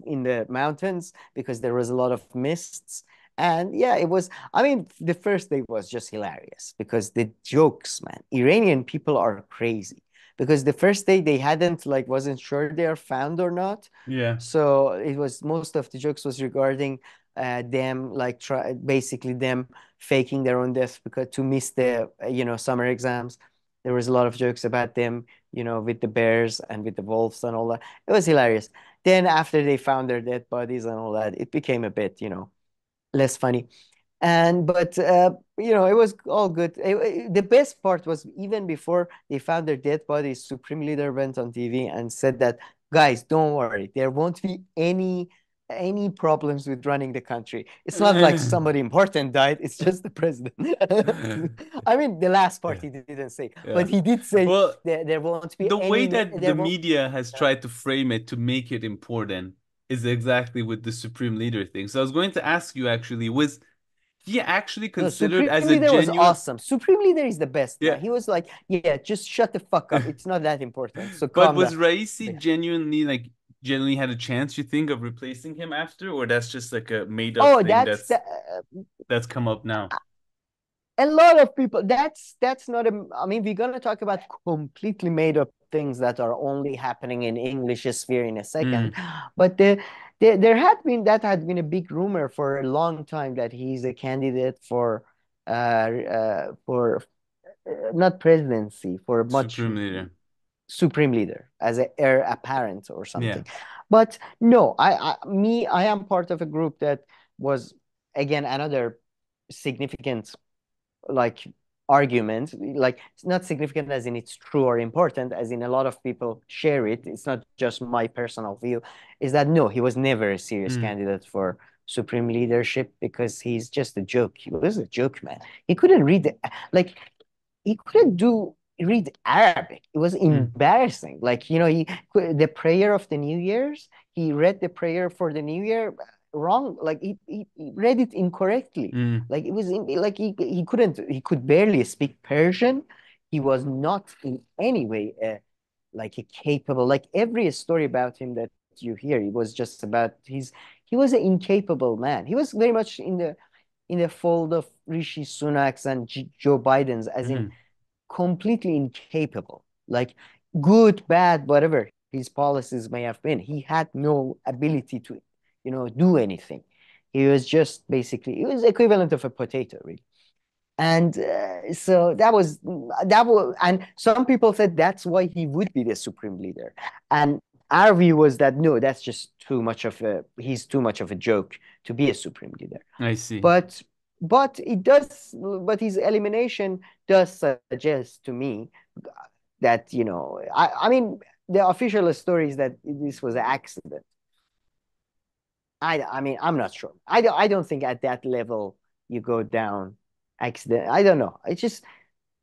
in the mountains because there was a lot of mists. And yeah, it was, I mean, the first day was just hilarious because the jokes, man, Iranian people are crazy because the first day they wasn't sure they are found or not. Yeah. So it was, most of the jokes was regarding them, basically them faking their own death because to miss the, summer exams. There was a lot of jokes about them, with the bears and with the wolves and all that. It was hilarious. Then after they found their dead bodies and all that, it became a bit, less funny. But it was all good. The best part was even before they found their dead bodies, Supreme Leader went on TV and said that, guys, don't worry, there won't be any problems with running the country. It's not like somebody important died. It's just the president. I mean, the last part he didn't say, but he did say there won't be the any. way that the media has tried to frame it to make it important is exactly with the Supreme Leader thing. So I was going to ask you actually, was he actually considered as a Supreme Leader was genuine? awesome. Supreme Leader is the best. Yeah. Man. He was like, yeah, just shut the fuck up. It's not that important. So But calm was down. Raisi genuinely had a chance, you think, of replacing him after, or that's just like a made up thing that's come up now? A lot of people, that's not I mean, we're gonna talk about completely made up things that are only happening in English sphere in a second. But there had been a big rumor for a long time that he's a candidate for not presidency, for much Supreme Leader as a heir apparent or something. But no, I am part of a group that was, again, another significant argument, it's not significant as in it's true or important, as in a lot of people share it. It's not just my personal view, is that no, he was never a serious candidate for Supreme Leadership because he's just a joke. He was a joke, man. He couldn't he couldn't read Arabic. It was embarrassing. The prayer of the New Year's, he read the prayer for the New Year wrong. He read it incorrectly. It was he could barely speak Persian. He was not in any way a capable, every story about him that you hear, it was just about he was an incapable man. He was very much in the fold of Rishi Sunak's and Joe Biden's, as in completely incapable, good, bad, whatever his policies may have been. He had no ability to, do anything. He was just basically, it was equivalent of a potato, really. And so and some people said that's why he would be the Supreme Leader. And our view was that no, that's just too much of a he's too much of a joke to be a supreme leader. I see. But but his elimination does suggest to me that, I mean, the official story is that this was an accident. I mean, I'm not sure. I don't think at that level you go down accident. I don't know. It's just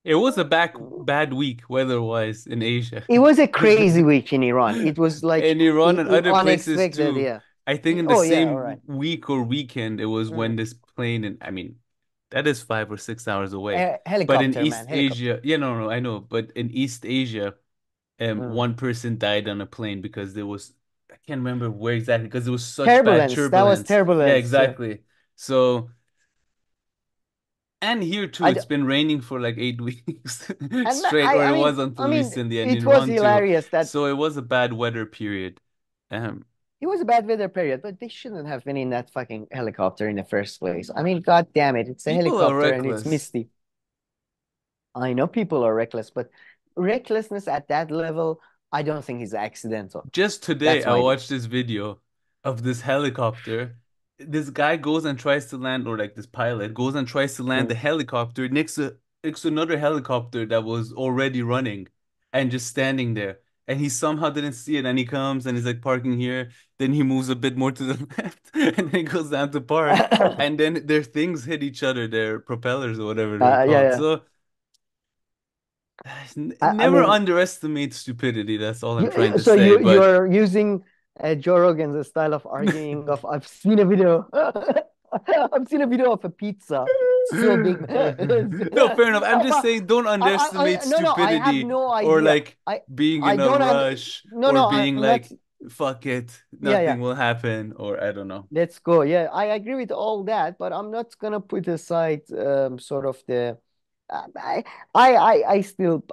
It was a bad week weather-wise in Asia. it was a crazy week in Iran. It was like In Iran and other places unexpected. too. Yeah. I think in the Oh yeah. All same right. week or weekend, it was when Mm. this plane, and I mean, that is 5 or 6 hours away. But in Helicopter, man. East Helicopter. Asia, yeah, no, I know. But in East Asia, Mm. one person died on a plane because there was, I can't remember where exactly, because there was such bad Turbulence. That was turbulence. Yeah, turbulence. Yeah. exactly. So, and here too, I, it's been raining for like 8 weeks and straight, or it was I until mean, recently, and in it was Iran too. hilarious that So it was a bad weather period. it was a bad weather period, but they shouldn't have been in that fucking helicopter in the first place. I mean, god damn it, it's a People are helicopter and it's reckless. misty. I know people are reckless, but recklessness at that level, I don't think is accidental. Just today, That's I my view. watched this video of this helicopter. This guy goes and tries to land, or like this pilot goes and tries to land the Mm. helicopter next to another helicopter that was already running and just standing there. And he somehow didn't see it. And he comes and he's like parking here. Then he moves a bit more to the left and then he goes down to park. And then their things hit each other, their propellers or whatever they're Yeah, called. yeah. So I never mean, underestimate stupidity. That's all I'm trying to so say. But you're using Joe Rogan's style of arguing of I've seen a video. I've seen a video of a pizza so big. no, fair enough. I'm just But saying, don't underestimate no, I have stupidity no or idea. like being I in a don't rush or no, being I'm not. like, fuck it, Yeah, yeah. nothing will happen, or I don't know. Let's go. Yeah, I agree with all that, but I'm not gonna put aside sort of the. I, I still,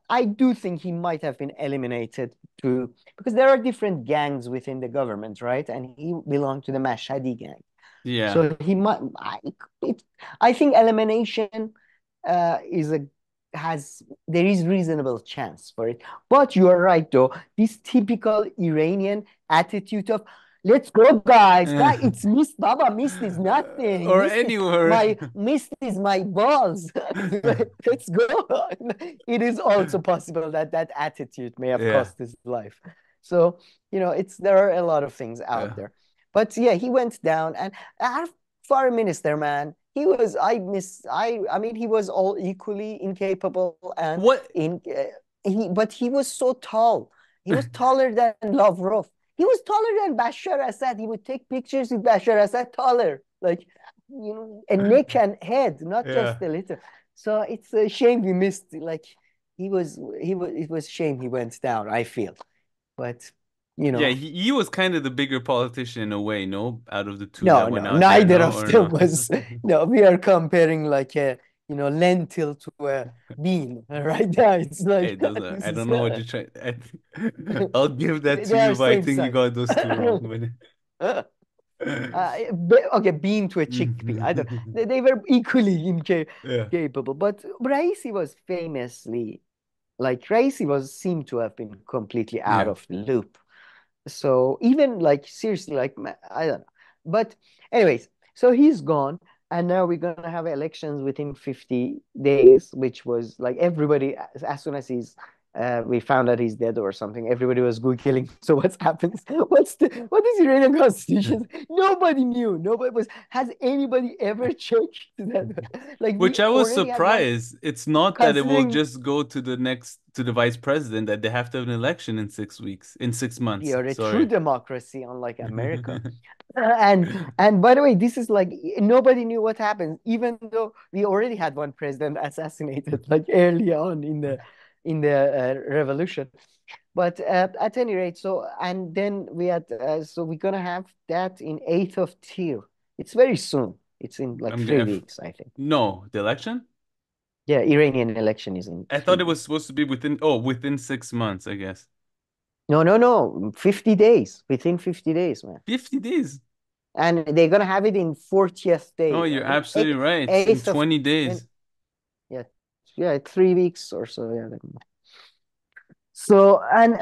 I do think he might have been eliminated too, because there are different gangs within the government, right? And he belonged to the Mashhadi gang. Yeah. So he might. It, I think elimination is a has there is reasonable chance for it. But you are right, though. This typical Iranian attitude of "Let's go, guys! Guy, it's mist, Baba. Mist is nothing. Or anywhere. Mist is my balls. Let's go." It is also possible that that attitude may have Yeah. cost his life. So it's there are a lot of things out Yeah. there. But yeah, he went down, and our foreign minister, man, he was I mean, he was all equally incapable and What? but he was so tall. He was taller than Lavrov. He was taller than Bashar Assad. He would take pictures with Bashar Assad taller, like a neck and head, not Yeah. just a little. So it's a shame we missed. Like it was shame he went down, I feel. But Yeah, he was kind of the bigger politician in a way, no? Out of the two no, that went no, out there, neither no? of Or them no? was. No, we are comparing like a lentil to a bean. Right now, it's like It doesn't. this I is don't know what you're trying. I'll give that to they are you, but I same think you size. got those two wrong. But Okay, bean to a chickpea. I don't. They were equally yeah, incapable. But Raisi was famously like Raisi was seemed to have been completely out yeah. of the loop. So even like seriously, like I don't know. But anyways, so he's gone, and now we're gonna have elections within 50 days, which was like everybody as soon as we found out he's dead or something, everybody was Googling. So what's happened? What is Iranian constitution? Nobody knew. Nobody was. Has anybody ever checked that? Like we Which I was already had one surprised. It's not that it will considering just go to the vice president, that they have to have an election in 6 weeks, in 6 months. we are a true Sorry. democracy, unlike America. And by the way, this is like nobody knew what happened, even though we already had one president assassinated like early on in the revolution. But at any rate, so and then we had so we're gonna have that in 8th of Till. It's very soon. It's in like I'm three gonna. weeks, I think. No, the election? Yeah, Iranian election is in I thought three it was weeks. supposed to be within 6 months, I guess. No, no, no. 50 days. Within 50 days, man. 50 days. And they're gonna have it in 40th Oh, day. you're The absolutely right. In 8th of 20 when days. yeah, yeah, 3 weeks or so. Yeah. So, and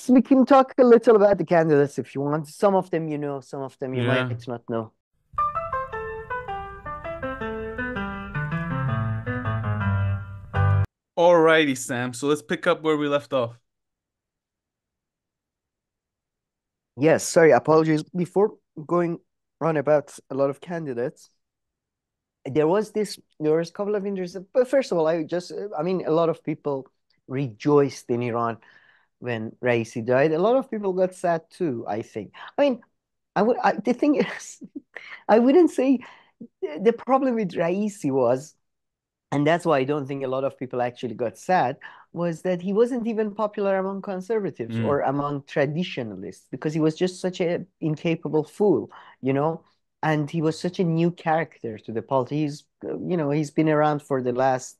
we can talk a little about the candidates if you want. Some of them you know, some of them you Yeah. might not know. Alrighty, Sam. So let's pick up where we left off. Yes, sorry, apologies. Before going on about a lot of candidates, there was a couple of interesting, but first of all, I mean, a lot of people rejoiced in Iran when Raisi died. A lot of people got sad too, I think. I mean, the thing is, I wouldn't say the problem with Raisi was, and that's why I don't think a lot of people actually got sad, was that he wasn't even popular among conservatives or among traditionalists because he was just such an incapable fool, you know? And he was such a new character to the politics. He's been around for the last,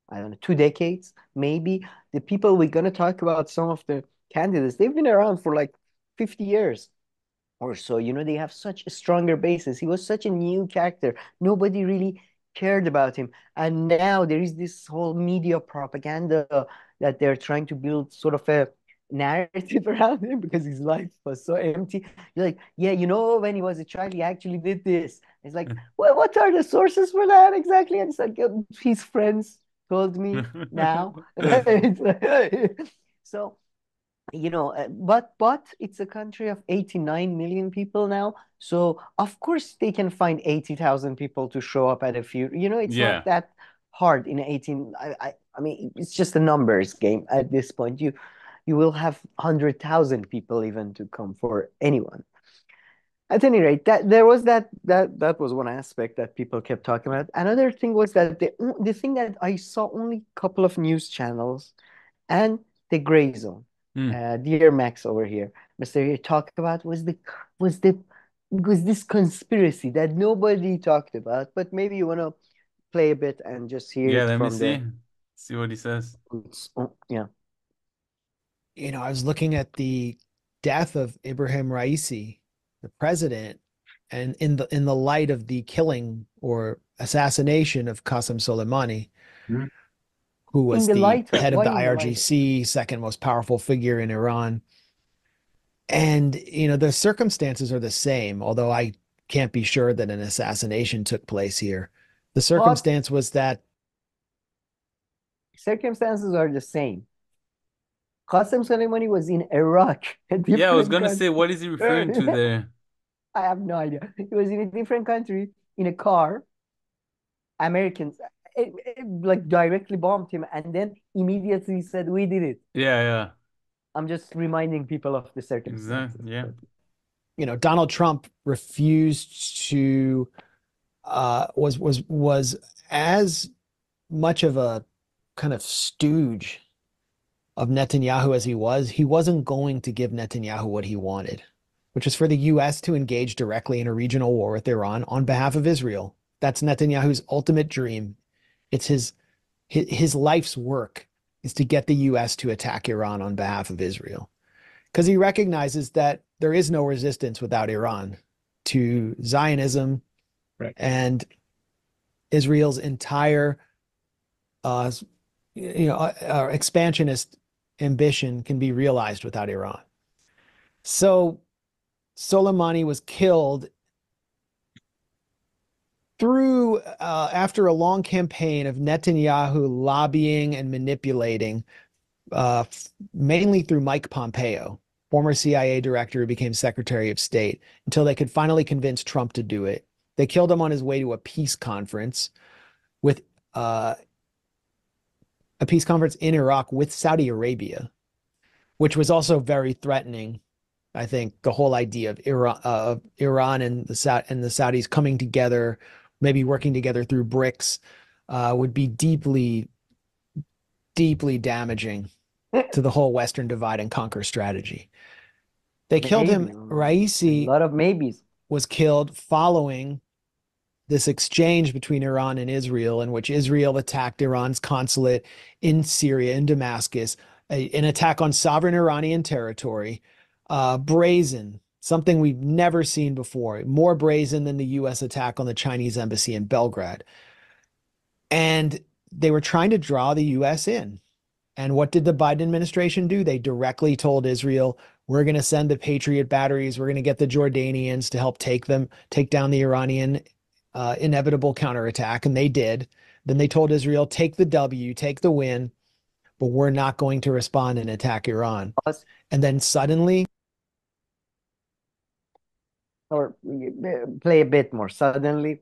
I don't know, 2 decades, maybe. The people we're going to talk about, some of the candidates, they've been around for like 50 years or so. They have such a stronger basis. He was such a new character. Nobody really cared about him. And now there is this whole media propaganda that they're trying to build sort of a narrative around him because his life was so empty. You're like, yeah, when he was a child, he actually did this. It's like, well, what are the sources for that exactly? And it's like, his friends told me now. So but it's a country of 89 million people now, so of course they can find 80,000 people to show up at a few. It's Yeah. not that hard in 18. I mean, it's just a numbers game at this point. You will have 100,000 people even to come for anyone. At any rate, that was one aspect that people kept talking about. Another thing was that the thing that I saw only a couple of news channels and the gray zone. Dear Max over here, Mr. Here talked about was the was this conspiracy that nobody talked about, but maybe you want to play a bit and just hear Yeah, it let me from see. See what he says. yeah. I was looking at the death of Ibrahim Raisi, the president, and in the light of the killing or assassination of Qasem Soleimani, who was In the the light of head of why the in the light of IRGC, second most powerful figure in Iran. And, the circumstances are the same, although I can't be sure that an assassination took place here. The circumstance was that circumstances are the same. Qasem Soleimani was in Iraq, a Yeah, I was different gonna say, country. what is he referring to there? I have no idea. He was in a different country in a car. Americans like directly bombed him and then immediately said, "We did it." Yeah, yeah. I'm just reminding people of the circumstances. Exactly. Yeah. Donald Trump refused to was as much of a kind of stooge of Netanyahu as he wasn't going to give Netanyahu what he wanted, which is for the US to engage directly in a regional war with Iran on behalf of Israel. That's Netanyahu's ultimate dream. It's his life's work is to get the US to attack Iran on behalf of Israel. Because he recognizes that there is no resistance without Iran to Zionism, right, and Israel's entire expansionist ambition can be realized without Iran. So Soleimani was killed through after a long campaign of Netanyahu lobbying and manipulating, mainly through Mike Pompeo, former CIA director who became Secretary of State, until they could finally convince Trump to do it. They killed him on his way to a peace conference with a peace conference in Iraq with Saudi Arabia, which was also very threatening. I think the whole idea of Iran and the Saudis coming together, maybe working together through BRICS, would be deeply, deeply damaging to the whole Western divide and conquer strategy. They killed him. Raisi, a lot of maybes, was killed following this exchange between Iran and Israel, in which Israel attacked Iran's consulate in Syria, in Damascus, an attack on sovereign Iranian territory, brazen, something we've never seen before, more brazen than the US attack on the Chinese embassy in Belgrade. And they were trying to draw the US in. And what did the Biden administration do? They directly told Israel, we're going to send the Patriot batteries. We're going to get the Jordanians to help take down the Iranian inevitable counterattack. And they did. Then they told Israel, take the W, take the win, but we're not going to respond and attack Iran. And then suddenly, or play a bit more suddenly,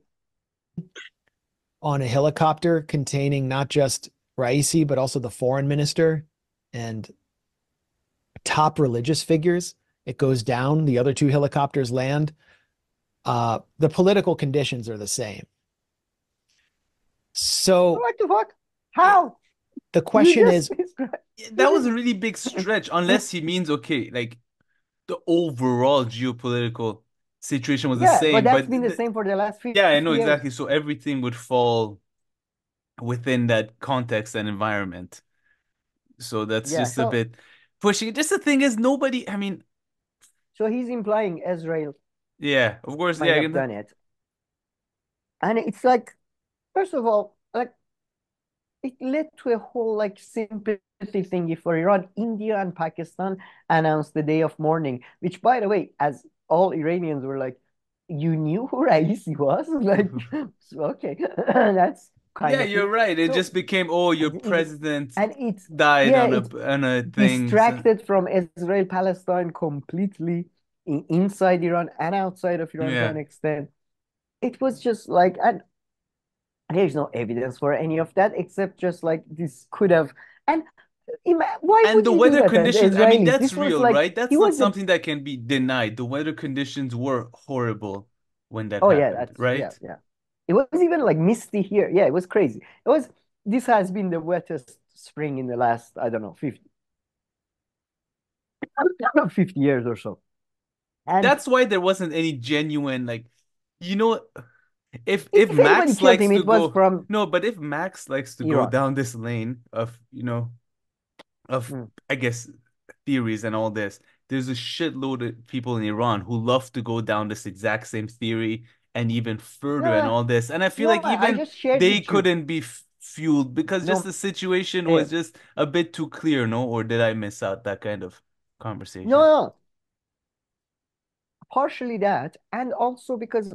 on a helicopter containing not just Raisi, but also the foreign minister and top religious figures, it goes down. The other two helicopters land. The political conditions are the same. So what the fuck? How? The question You is, just described- That was a really big stretch, unless he means, okay, like the overall geopolitical situation was the yeah, but same, that's but been the same for the last 50 yeah, I know years. exactly. So everything would fall within that context and environment. So that's Yeah, just a bit pushing. Just the thing is, nobody, I mean, so he's implying Israel yeah, of course, might yeah, have done it. And it's like, first of all, like it led to a whole like sympathy thingy for Iran. India and Pakistan announced the day of mourning, which by the way, as all Iranians were like, you knew who Raisi was? Like, okay, that's kind yeah, of you're it. right. It So just became, oh, your president and it's died yeah, on it's a thing. So, distracted from Israel Palestine completely inside Iran and outside of Iran to yeah. an extent. It was just like, and there's no evidence for any of that except just like this could have. And why And would the he do weather that as conditions, I mean, Israelis? that's This was real, like right? he That's not was a something that can be denied. The weather conditions were horrible when that oh yeah, happened, that's yeah, right? yeah. It was even like misty here. Yeah, it was crazy. It was this has been the wettest spring in the last, I don't know, 50 years or so. And That's why there wasn't any genuine, like, you know, if if anybody Max killed likes him, to it was go, from no, but if Max likes to go Iran. down this lane of, of Mm. I guess theories and all this, there's a shitload of people in Iran who love to go down this exact same theory and even further and No, all this. And I feel no, like I even just shared they with you. couldn't be fueled because just No, the situation uh, was just a bit too clear, no? Or did I miss out that kind of no, conversation? no, partially that, and also because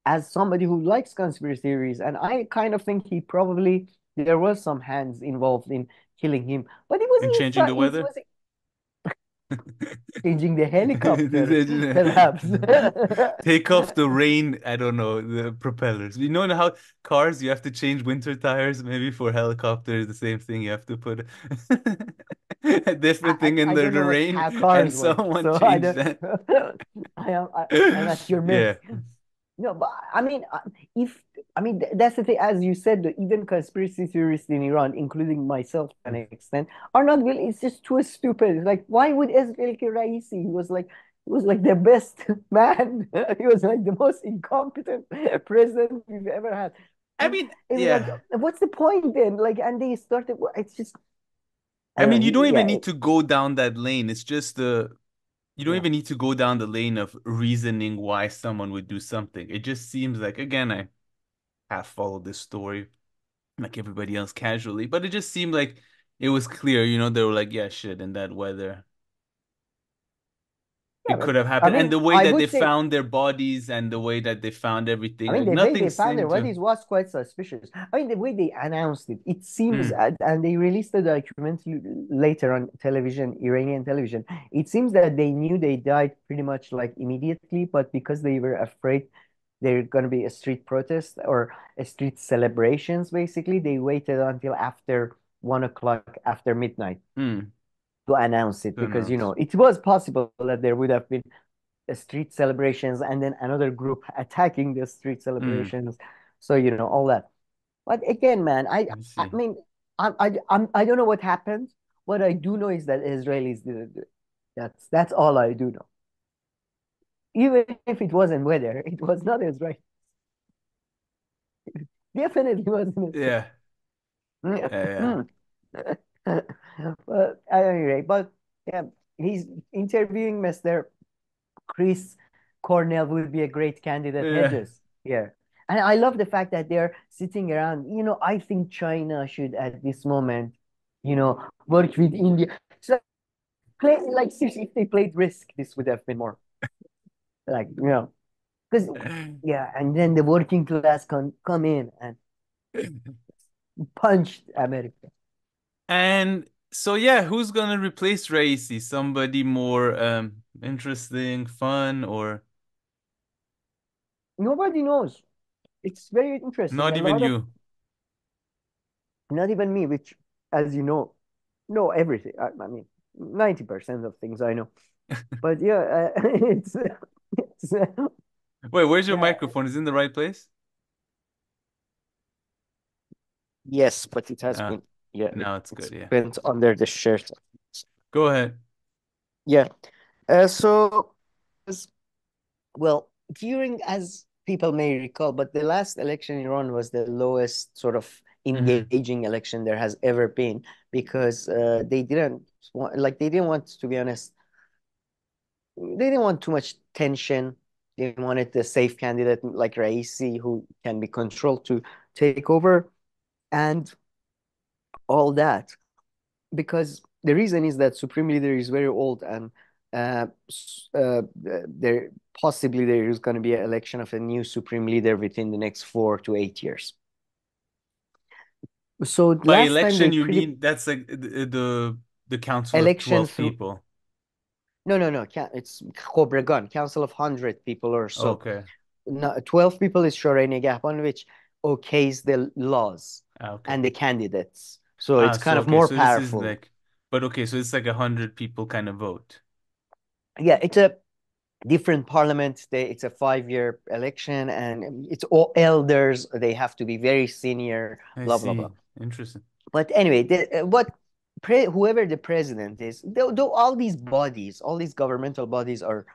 as somebody who likes conspiracy theories, and I kind of think he probably there was some hands involved in killing him, but it In wasn't changing the it weather? was changing the helicopter, perhaps. Take off the rain, I don't know, the propellers. You know how cars you have to change winter tires, maybe for helicopters, the same thing. You have to put a different thing in I don't the know rain, how and cars work, someone so I changed don't. that. I'm at your Yeah. mercy. No, but I mean, if I mean that's the thing, as you said, even conspiracy theorists in Iran, including myself to an extent, are not really. It's just too stupid. It's like, why would Israel kill Raisi? He was like the best man. He was like the most incompetent president we've ever had. I And mean, it's like, yeah. what's the point then? Like, and they started. It's just, I I don't mean, know. you don't even Yeah, need to go down that lane. It's just you don't yeah. even need to go down the lane of reasoning why someone would do something. It just seems like, again, I have followed this story like everybody else casually, but it just seemed like it was clear, they were like, yeah, shit, in that weather, Yeah, it but could have I happened. And mean, the way I that they would say found their bodies and the way that they found everything, I mean, like the way nothing they found their seemed to. bodies was quite suspicious. I mean, the way they announced it, it seems, Mm, and they released the document later on television, Iranian television. It seems that they knew they died pretty much like immediately, but because they were afraid there's going to be a street protest or a street celebrations, basically, they waited until after 1 o'clock, after midnight mm, to announce it who because, knows? it was possible that there would have been street celebrations and then another group attacking the street Mm, celebrations. So, all that. But again, man, I I see. mean, I don't know what happened. What I do know is that Israelis did it. That's all I do know. Even if it wasn't weather, it was not Israel. Definitely wasn't Yeah, yeah, Israel. But anyway, but yeah, he's interviewing Mr. Chris Cornell would be a great candidate yeah, hedges here. And I love the fact that they're sitting around. I think China should, at this moment, work with India. So like seriously, if they played Risk, this would have been more like, because yeah, and then the working class come in and punch America. And so yeah, who's gonna replace Raisi? Somebody more interesting, fun, or Nobody knows. It's very interesting. not A even lot of, you? not even me, which, as you know everything. I mean, 90% of things I know. But yeah, it's Wait, where's your yeah, microphone? Is it in the right place? yes, but it has Ah, been, yeah, now it's it's good. Yeah. went under the shirt. Go ahead. Yeah. So, as- well, during, as people may recall, but the last election in Iran was the lowest sort of Hmm. engaging election there has ever been, because they didn't want, to be honest, they didn't want too much tension. They wanted the safe candidate like Raisi, who can be controlled, to take over and all that. Because the reason is that Supreme Leader is very old, and there possibly there is going to be an election of a new Supreme Leader within the next 4 to 8 years. So By last time they election, you pretty mean that's like the council of election 12 through people. no, it's Khobregan, Council of 100 people or so. Okay. No, 12 people is Shorei Nigahban, which okays the laws Okay. and the candidates. So Ah, it's so kind of okay, more so this is powerful. like, but okay, so it's like 100 people kind of vote. Yeah, it's a different parliament. It's a 5-year election, and it's all elders. They have to be very senior, I blah, blah, blah. see. Interesting. But anyway, whoever the president is, though all these bodies, all these governmental bodies are,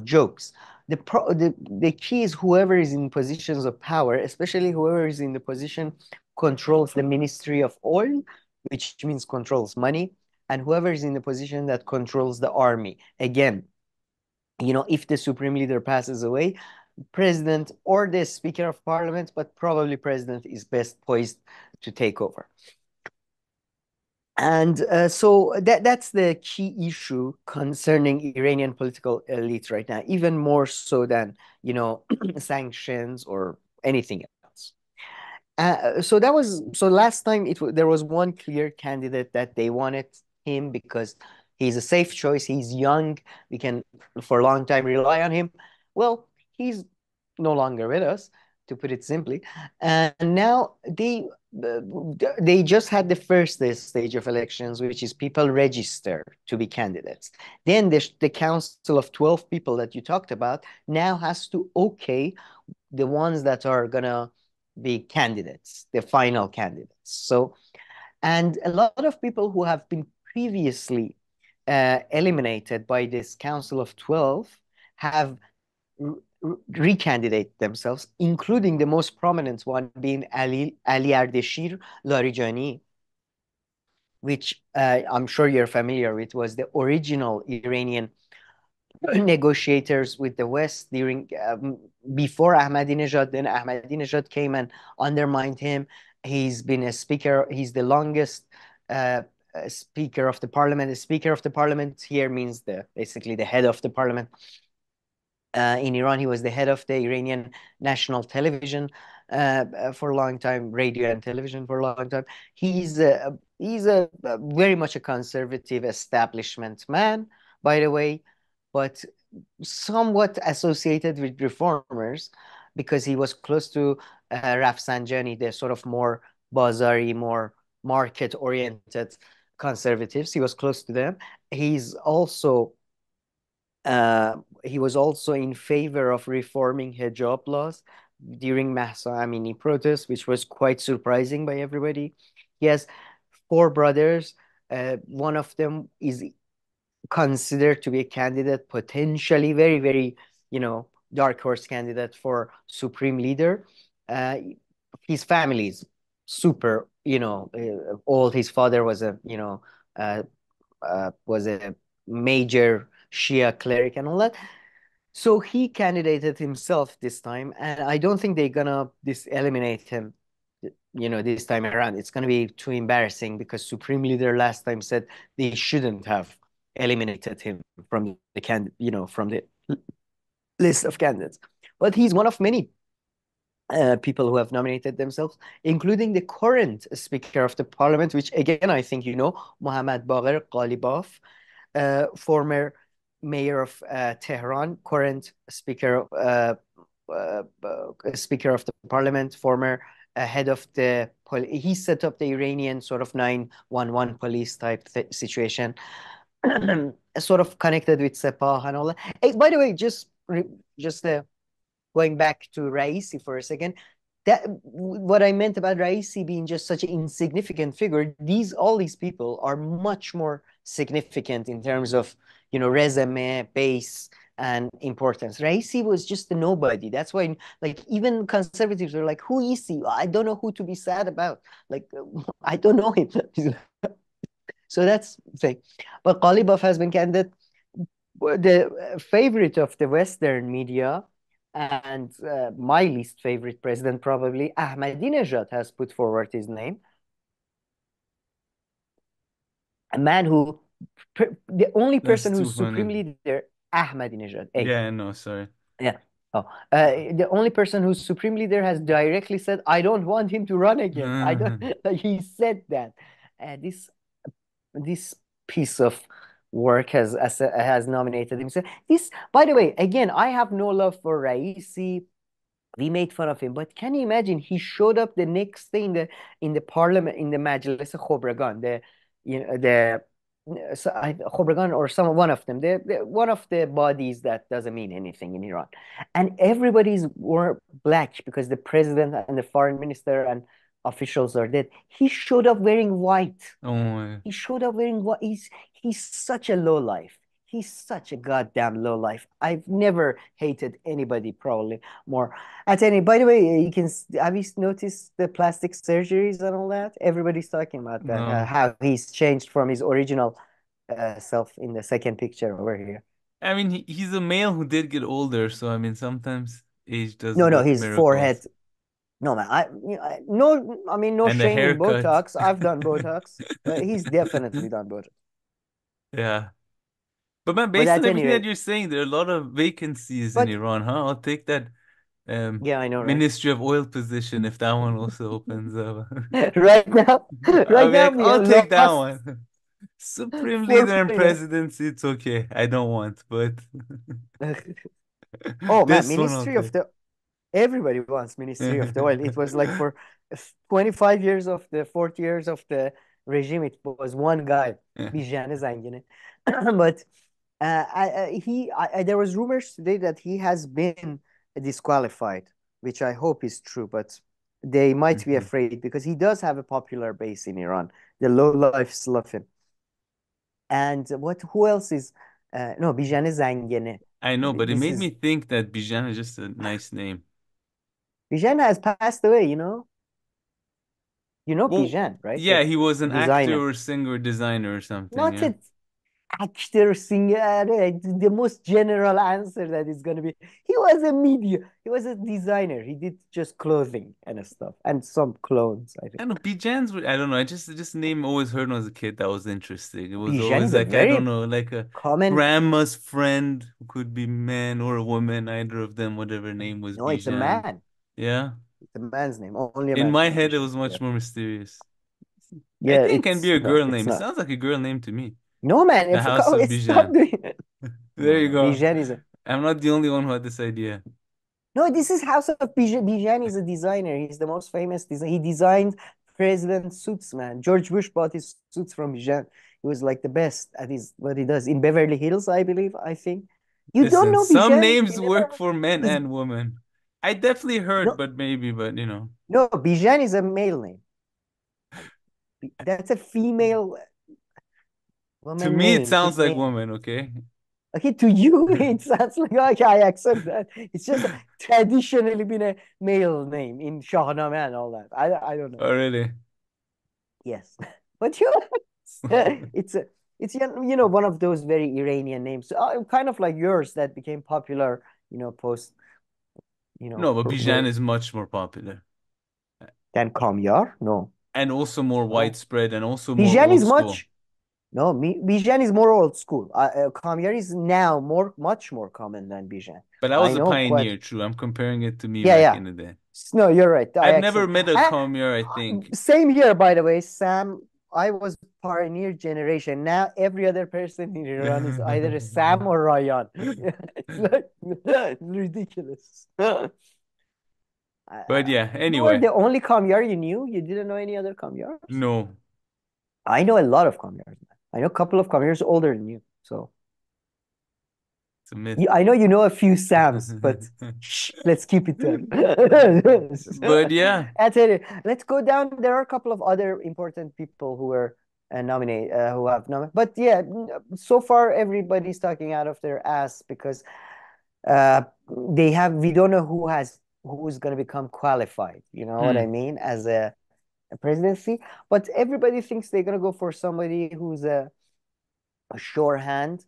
jokes. The key is whoever is in positions of power, especially whoever is in the position controls the Ministry of Oil, which means controls money, and whoever is in the position that controls the army. Again, if the Supreme Leader passes away, President or the Speaker of Parliament, but probably President is best poised to take over. And so that's the key issue concerning Iranian political elites right now, even more so than, sanctions or anything else. So last time there was one clear candidate that they wanted him because he's a safe choice. He's young. We can for a long time rely on him. Well, he's no longer with us, to put it simply. And now they just had the first stage of elections, which is people register to be candidates. Then the council of 12 people that you talked about now has to okay the ones that are gonna be candidates, the final candidates. So, and a lot of people who have been previously eliminated by this Council of 12 have recandidate themselves, including the most prominent one being Ali Ardeshir Larijani, which I'm sure you're familiar with, was the original Iranian negotiators with the West during before Ahmadinejad. Then Ahmadinejad came and undermined him. He's been a speaker. He's the longest speaker of the parliament. The speaker of the parliament here means basically the head of the parliament. In Iran, he was the head of the Iranian national television for a long time, radio and television for a long time. He's a very much a conservative establishment man, by the way, but somewhat associated with reformers because he was close to Rafsanjani, the sort of more bazari, more market-oriented conservatives. He was close to them. He was also in favor of reforming hijab laws during Mahsa Amini protests, which was quite surprising by everybody. He has 4 brothers. One of them is considered to be a candidate, potentially very, very, dark horse candidate for Supreme Leader. Uh, his family is super, old. His father uh, was a major Shia cleric and all that. So he candidated himself this time, and I don't think they're gonna eliminate him this time around. It's going to be too embarrassing because Supreme Leader last time said they shouldn't have eliminated him from from the list of candidates. But he's one of many people who have nominated themselves, including the current Speaker of the Parliament, which again, I think Mohammad Bagher Ghalibaf, former mayor of Tehran, current Speaker of the Parliament, former head of the he set up the Iranian sort of 911 police type situation, sort of connected with Sepah and all that. Hey, by the way, just going back to Raisi for a second, that what I meant about Raisi being just such an insignificant figure, all these people are much more significant in terms of, resume, base, and importance. Raisi was just a nobody. That's why, like, even conservatives are like, who is he? I don't know who to be sad about. Like, I don't know him. So that's the thing. But Ghalibaf has been candidate, the favorite of the Western media, and my least favorite president, probably, Ahmadinejad, has put forward his name. A man who, the only person who's supreme leader, Ahmadinejad. Yeah, no, sorry. Yeah. Oh, the only person who's supreme leader has directly said, I don't want him to run again. I don't, like, he said that. This piece of work has nominated himself. This, by the way, again, I have no love for Raisi. We made fun of him, but can you imagine he showed up the next day in the parliament, in the Majlis Khobragan, Khobragan, or one of them, one of the bodies that doesn't mean anything in Iran, and everybody's were black because the president and the foreign minister and officials are dead. He showed up wearing white. Oh my. He showed up wearing white. He's such a low life. He's such a goddamn low life. I've never hated anybody probably more. By the way, have you noticed the plastic surgeries and all that? Everybody's talking about that. No. How he's changed from his original self in the second picture over here. I mean, he's a male who did get older, so I mean, sometimes age does No, work his miracles. Forehead. No, man. No And the shame in haircut. Botox. I've done Botox. He's definitely done Botox. Yeah. But man, based on everything rate, that you're saying, there are a lot of vacancies in Iran, huh? I'll take that yeah, I know, right? Ministry of Oil position if that one also opens up. Right now, I'll take that one. Supreme leader and presidency, it's okay. I don't want, but oh man, this one I'll Ministry of take. the everybody wants Ministry of the Oil. It was like for 25 years of the 40 years of the regime, it was one guy, Briahna Zangine. But there was rumors today that he has been disqualified, which I hope is true, but they might be afraid because he does have a popular base in Iran. The low-lifes love him. And who else is no, Briahna Zangine. I know, but it made me think that Briahna is just a nice name. Briahna has passed away, you know? Briahna, right? Yeah, he was an actor or singer, designer or something. Not an actor, singer. The most general answer that is going to be, he was a designer. He did just clothing and stuff and some clones, I think. I know, Bijan's, I don't know. I just name always heard when I was a kid that was interesting. It was Bijan always like, I don't know, like a common grandma's friend who could be man or a woman, either of them, whatever name was No, Bijan. it's a man. Yeah. It's a man's name. Only a In man's my name. head, it was much more mysterious. Yeah, I think it can be a girl name. It not. sounds like a girl name to me. No, man. The House of Bijan. Doing it. There you go. Bijan is I'm not the only one who had this idea. No, this is House of Bijan. Bijan is a designer. He's the most famous designer. He designed president suits, man. George Bush bought his suits from Bijan. He was like the best at what he does in Beverly Hills, I believe. I think. You Listen, don't know some Bijan? names work for men and women. I definitely heard, but maybe, you know. No, Bijan is a male name. That's a female woman. To me, it sounds like woman, okay? Okay, to you, it sounds like, okay, I accept that. It's just traditionally been a male name in Shahnameh and all that. I don't know. Oh, really? Yes. But it's one of those very Iranian names. Kind of like yours that became popular, post, No, but Bijan is much more popular. Than Kamyar? No. and also more No. widespread and also more Bijan old is school. much. No, Bijan is more old school. Kamyar is now much more common than Bijan. But I was I a know quite. pioneer, true. I'm comparing it to me Yeah, back yeah. in the day. No, you're right. I I've never accept. met a Khmer, I think. Same here, by the way, Sam. I was pioneer generation. Now every other person in Iran is either a Sam or Ryan. It's like ridiculous. But yeah, You were anyway, the only Kamyar you knew? You didn't know any other Kamyars? no, I know a lot of Kamyars. I know a couple of Kamyars older than you. So it's a myth. I know you know a few Sams, but shh, let's keep it there. But yeah, That's it. Let's go down. There are a couple of other important people who were nominated, who have nominated. But yeah, so far everybody's talking out of their ass because uh, we don't know who's going to become qualified. You know what I hmm, mean? As a presidency, but everybody thinks they're going to go for somebody who's a sure hand.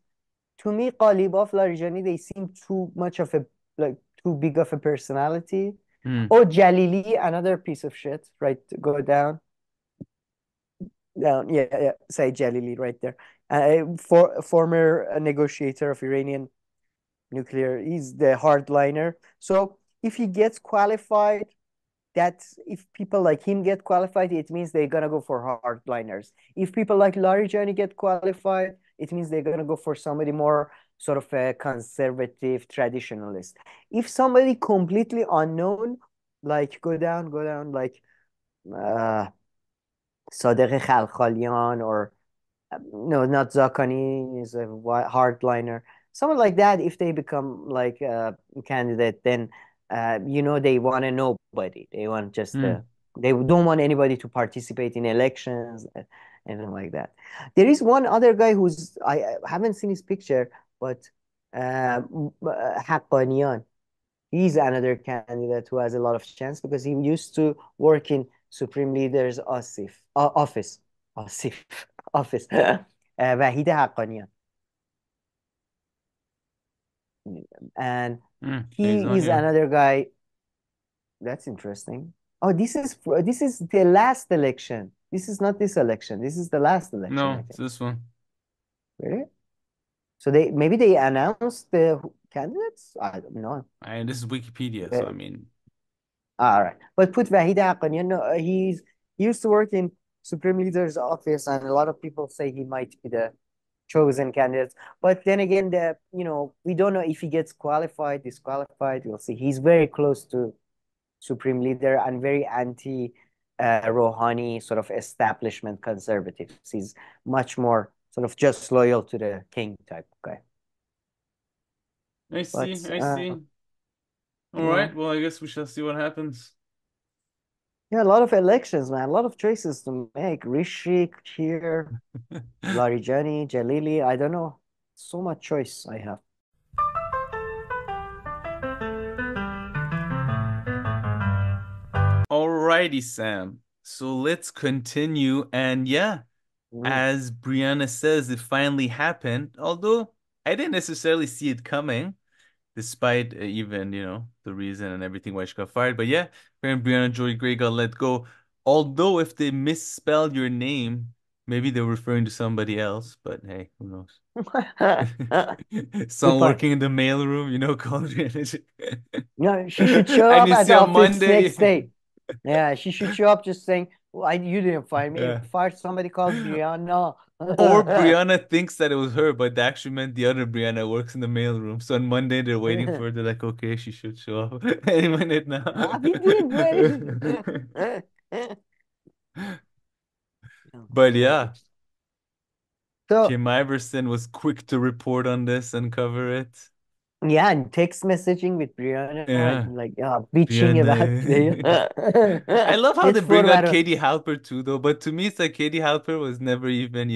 To me, Qalibov, Larijani, they seem too much of a like too big of a personality. hmm. Oh, Jalili, another piece of shit. Right, go down, down. Yeah, yeah. Say Jalili right there. Former negotiator of Iranian nuclear. He's the hardliner. So if he gets qualified, that if people like him get qualified, it means they're gonna go for hardliners. If people like Larijani get qualified, it means they're gonna go for somebody more sort of a conservative traditionalist. If somebody completely unknown, like go down, like uh, Sadegh Khalkhalian or no, not Zakani is a hardliner. Someone like that, if they become like a candidate, then they want a nobody. They want just Hmm. they don't want anybody to participate in elections, anything like that. There is one other guy who's I haven't seen his picture, but Haqqanian. He's another candidate who has a lot of chance because he used to work in Supreme Leader's office. Asif office. Wahid Haqqanian. And Hmm. He's he on is here. another guy. That's interesting. Oh, this is the last election. This is not this election. This is the last election, I No, it's think. this one. Really? So maybe they announced the candidates? I don't know. And this is Wikipedia, so Uh, I mean, All right. But put Wahid Haqqanian. No, he used to work in Supreme Leader's office, and a lot of people say he might be the chosen candidate. But then again, we don't know if he gets qualified, disqualified. We'll see. He's very close to Supreme Leader and very anti Rouhani sort of establishment conservatives. He's much more sort of just loyal to the king type guy. I But see, I see. All yeah, right, well, I guess we shall see what happens. yeah, a lot of elections, man. A lot of choices to make. Rishi here, Larijani, Jalili. I don't know. So much choice I have. Alrighty, Sam. So let's continue. And yeah, Mm. as Brianna says, it finally happened. Although I didn't necessarily see it coming, despite even, the reason and everything why she got fired. But yeah, her and Brianna Joy Gray got let go. Although if they misspelled your name, maybe they're referring to somebody else. But hey, who knows? Good Someone point. working in the mailroom, called Brianna. No, she should show And up you at see the on office next Monday. day. Yeah, she should show up just saying, well, you didn't fire me. I Yeah. fired somebody called Brianna. Or Brianna thinks that it was her, but they actually meant the other Brianna works in the mailroom. So on Monday they're waiting for her. They're like, okay, she should show up any minute now. We did, man. Oh, But so yeah, good. So, Kim Iverson was quick to report on this and cover it. yeah, and text messaging with Brianna, Yeah, like, bitching about Brianna. I love how they Let's bring out forward. Katie Halper too, though. But to me, it's like Katie Halper was never even,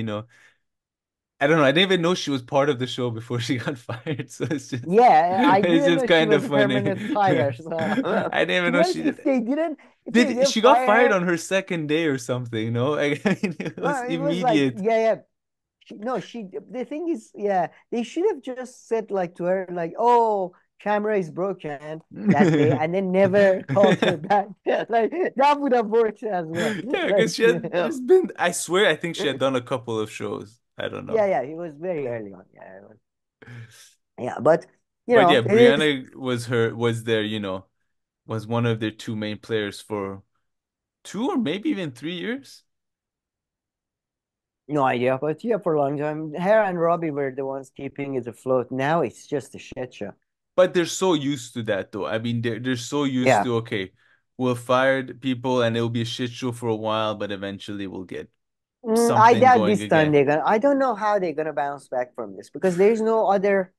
I don't know. I didn't even know she was part of the show before she got fired. So Yeah, I it's didn't just know she kind was of a funny. permanent hire. So, I didn't to even be know honest, she did. if they didn't She got fire fired her, on her second day or something, no? It was it was like, immediate. yeah, yeah. No, the thing is, yeah, they should have just said like to her, like, oh, camera is broken that day, and then never called her back. Like that would have worked as well. Yeah, Like because she had just been, I swear, I think she had done a couple of shows. I don't know. yeah, he was very early on. Yeah, but But yeah, it is Briahna was their, was one of their two main players for 2 or maybe even 3 years. no idea. But yeah, for a long time, her and Robbie were the ones keeping it afloat. Now it's just a shit show. But they're so used to that though. I mean, they're so used Yeah. to, okay, we'll fire the people and it'll be a shit show for a while, but eventually we'll get I something doubt going this time again. I don't know how they're gonna bounce back from this because there's no other.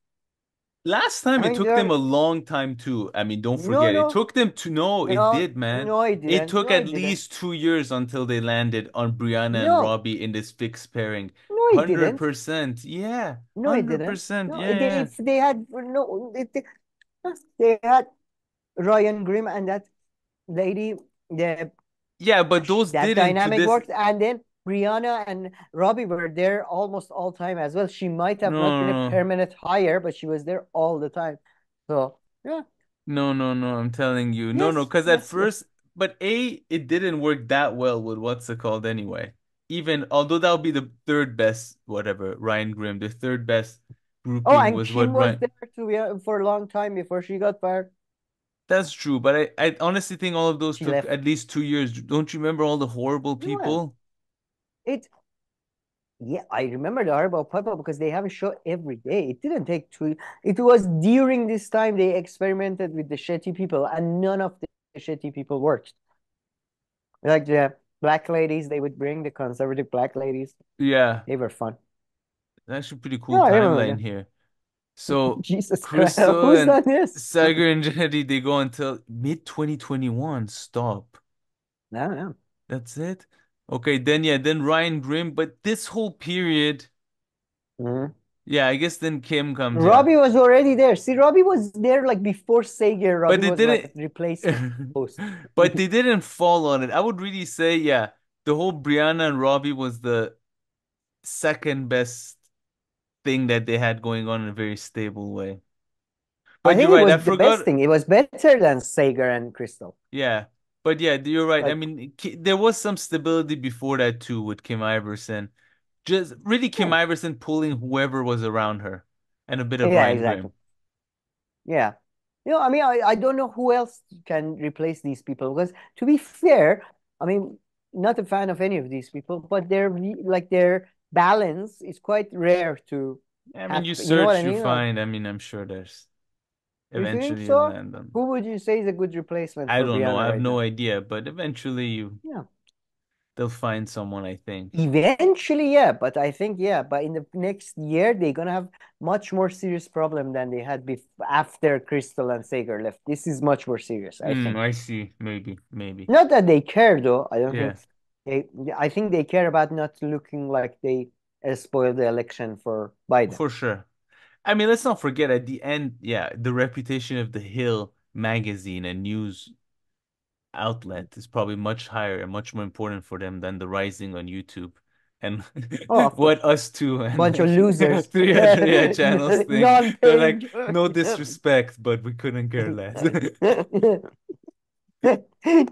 Last time I it mean, took them there a long time too. I mean, don't no, forget, it no, took them to no, it no, did, man. no, it It didn't. took No, at it didn't. least 2 years until they landed on Brianna and No, Robbie in this fixed pairing. no, it didn't. 100%. Yeah. No, it didn't. 100%. No, Yeah, yeah. if they had no, they had Ryan Grimm and that lady, the Yeah, but those that didn't to dynamic this. worked, and then Brianna and Robbie were there almost all time as well. She might have not been a No, permanent hire, but she was there all the time. So yeah, no, no, no, no. I'm telling you. No, no, yes, because at yes, yes. first, but it didn't work that well with what's it called anyway. Even although that would be the third best, whatever, Ryan Grimm, the third best Oh, grouping and was Kim what was Ryan. there too, yeah, for a long time before she got fired. That's true, but I honestly think all of those She took left. at least 2 years. Don't you remember all the horrible No, people? it. Yeah, I remember the horrible people because they have a show every day. It didn't take two. It was during this time they experimented with the shitty people, and none of the shitty people worked. Like the black ladies, they would bring the conservative black ladies. Yeah, They were fun. actually pretty cool No, I remember timeline them. here. So Jesus Christ, Crystal who's and done this? Sagar and Jenny, they go until mid 2021. Stop. No, no. That's it. Okay, then yeah, then Ryan Grimm, but this whole period, Mhm. yeah, I guess then Kim comes, yeah. Robbie was already there. See, Robbie was there like before Sager. But Robbie they was like didn't a replacement host. but they didn't fall on it. I would really say, yeah, the whole Brianna and Robbie was the second best thing that they had going on in a very stable way. I But you're think it right, I was the best forgot. thing. It was better than Sager and Crystal. Yeah. But yeah, you're right. I Like, mean, there was some stability before that too with Kim Iverson. Just really Kim yeah, Iverson pulling whoever was around her and a bit of yeah, Ryan Grimm. exactly. Yeah. I mean, I don't know who else can replace these people because to be fair, I mean, not a fan of any of these people, but their balance is quite rare to I mean, you happen. You know what I search, you mean? Like, find. I mean, I'm sure there's you think eventually you'll so? land on. Who would you say is a good replacement I for don't know. I Brianna have right no now? idea, but eventually Yeah. they'll find someone, I think. Eventually, yeah, but I think, yeah, but in the next year, they're gonna have much more serious problem than they had after Crystal and Sager left. This is much more serious, I think. I see. Maybe, maybe. Not that they care, though. I don't Yeah, think they. I think they care about not looking like they spoiled the election for Biden. for sure. I mean, let's not forget at the end, yeah, the reputation of the Hill magazine and news outlet is probably much higher and much more important for them than the rising on YouTube and Oh, of course, what us two and bunch of losers, three other channels think. They're like, non-paying. no disrespect, but we couldn't care less.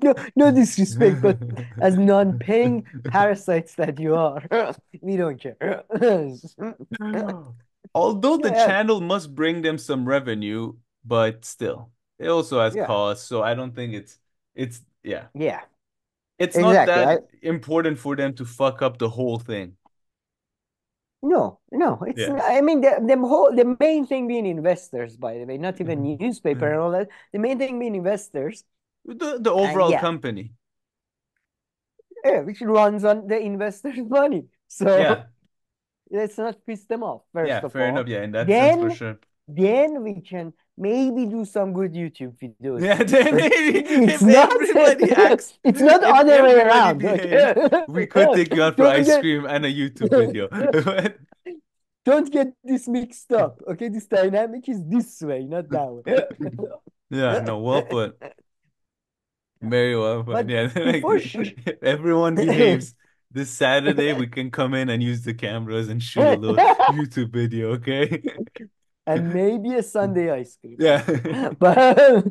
No, no disrespect, but as non-paying parasites that you are, we don't care. Although the Yeah, channel must bring them some revenue, but still, it also has yeah, costs, so I don't think it's yeah. yeah, It's not exactly. that important for them to fuck up the whole thing. No, no, it's Yeah. not, I mean the main thing being investors, by the way, not even newspaper and all that. The main thing being investors, The and overall yeah, company. yeah, which runs on the investors' money. Yeah. So let's not piss them off, Yeah, first of fair enough. all. Yeah, in that sense for Then sure. then we can maybe do some good YouTube videos. Yeah, then But maybe it's if not everybody acts, it's not if other way everybody around. behaves, Okay? we could take you out for Don't ice get cream and a YouTube video. don't get this mixed up. Okay, this dynamic is this way, not that way. Yeah, no, well put. Very well put. But Yeah, like before she if everyone behaves this Saturday, we can come in and use the cameras and shoot a little YouTube video, okay? and maybe a Sunday ice cream. Yeah. But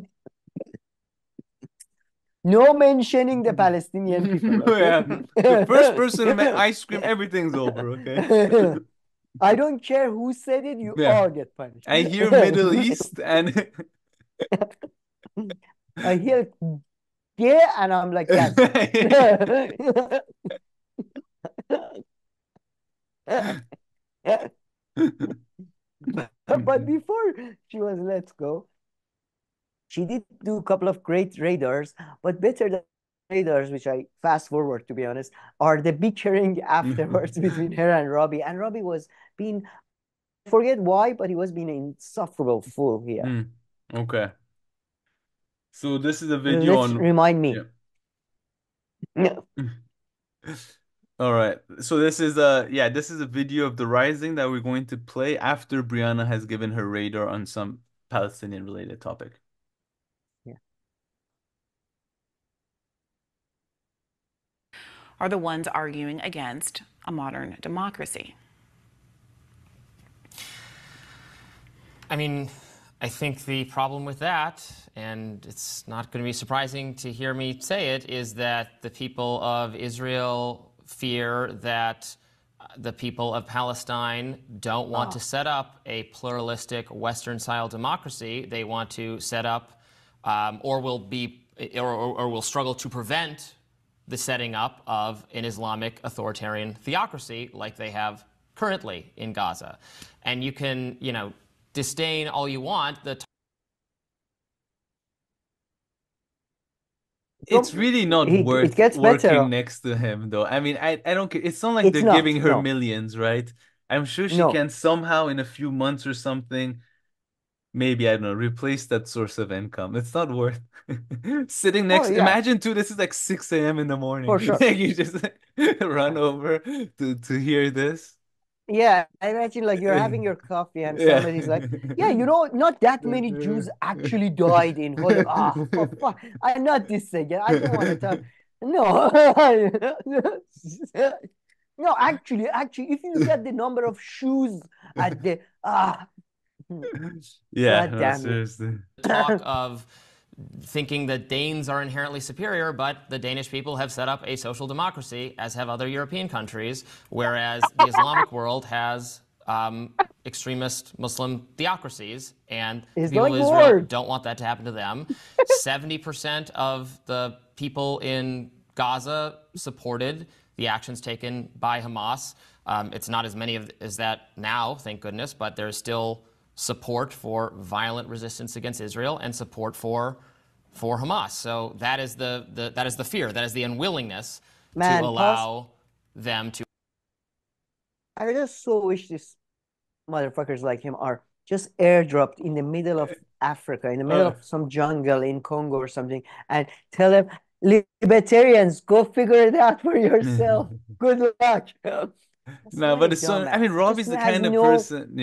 no mentioning the Palestinian people, Yeah. okay? The first person to make ice cream, everything's over, okay? I don't care who said it, you Yeah. all get punished. I hear Middle East and I hear yeah, and I'm like, that's it. But before she was let's go, she did do a couple of great radars, but better than radars, which I fast forward to be honest, are the bickering afterwards between her and Robbie. And Robbie was being, I forget why, but he was being an insufferable fool here. Okay. So this is a video Let's on remind me. yeah. All right. So this is this is a video of the rising that we're going to play after Briahna has given her radar on some Palestinian related topic. Are the ones arguing against a modern democracy. I mean, I think the problem with that, and it's not going to be surprising to hear me say it, is that the people of Israel fear that the people of Palestine don't want to set up a pluralistic Western-style democracy. They want to set up, or will struggle to prevent the setting up of an Islamic authoritarian theocracy like they have currently in Gaza. And you can, disdain all you want. It's really not worth it gets working better. next to him, though. I mean, I don't care. It's not like they're giving her millions, right? I'm sure she can somehow, in a few months or something, maybe, I don't know, replace that source of income. It's not worth sitting next. Imagine, too, this is like 6 a.m. in the morning. For sure. You just run over to hear this. Yeah, I imagine like you're having your coffee and somebody's like, yeah, not that many Jews actually died in Holocaust. For fuck, I'm not this again. I don't want to talk. No. No, actually, if you look at the number of shoes at the yeah, God damn seriously. Talk of thinking that Danes are inherently superior, but the Danish people have set up a social democracy, as have other European countries, whereas the Islamic world has extremist Muslim theocracies, and the people of Israel don't want that to happen to them. 70% of the people in Gaza supported the actions taken by Hamas. It's not as many as that now, thank goodness, but there's still support for violent resistance against Israel and support for Hamas. So that is the fear, that is the unwillingness to allow them to. I just so wish these motherfuckers like him are just airdropped in the middle of Africa, in the middle of some jungle in Congo or something, and tell them, libertarians, go figure it out for yourself. Good luck. No, but it's so, I mean, Robbie's the kind of person,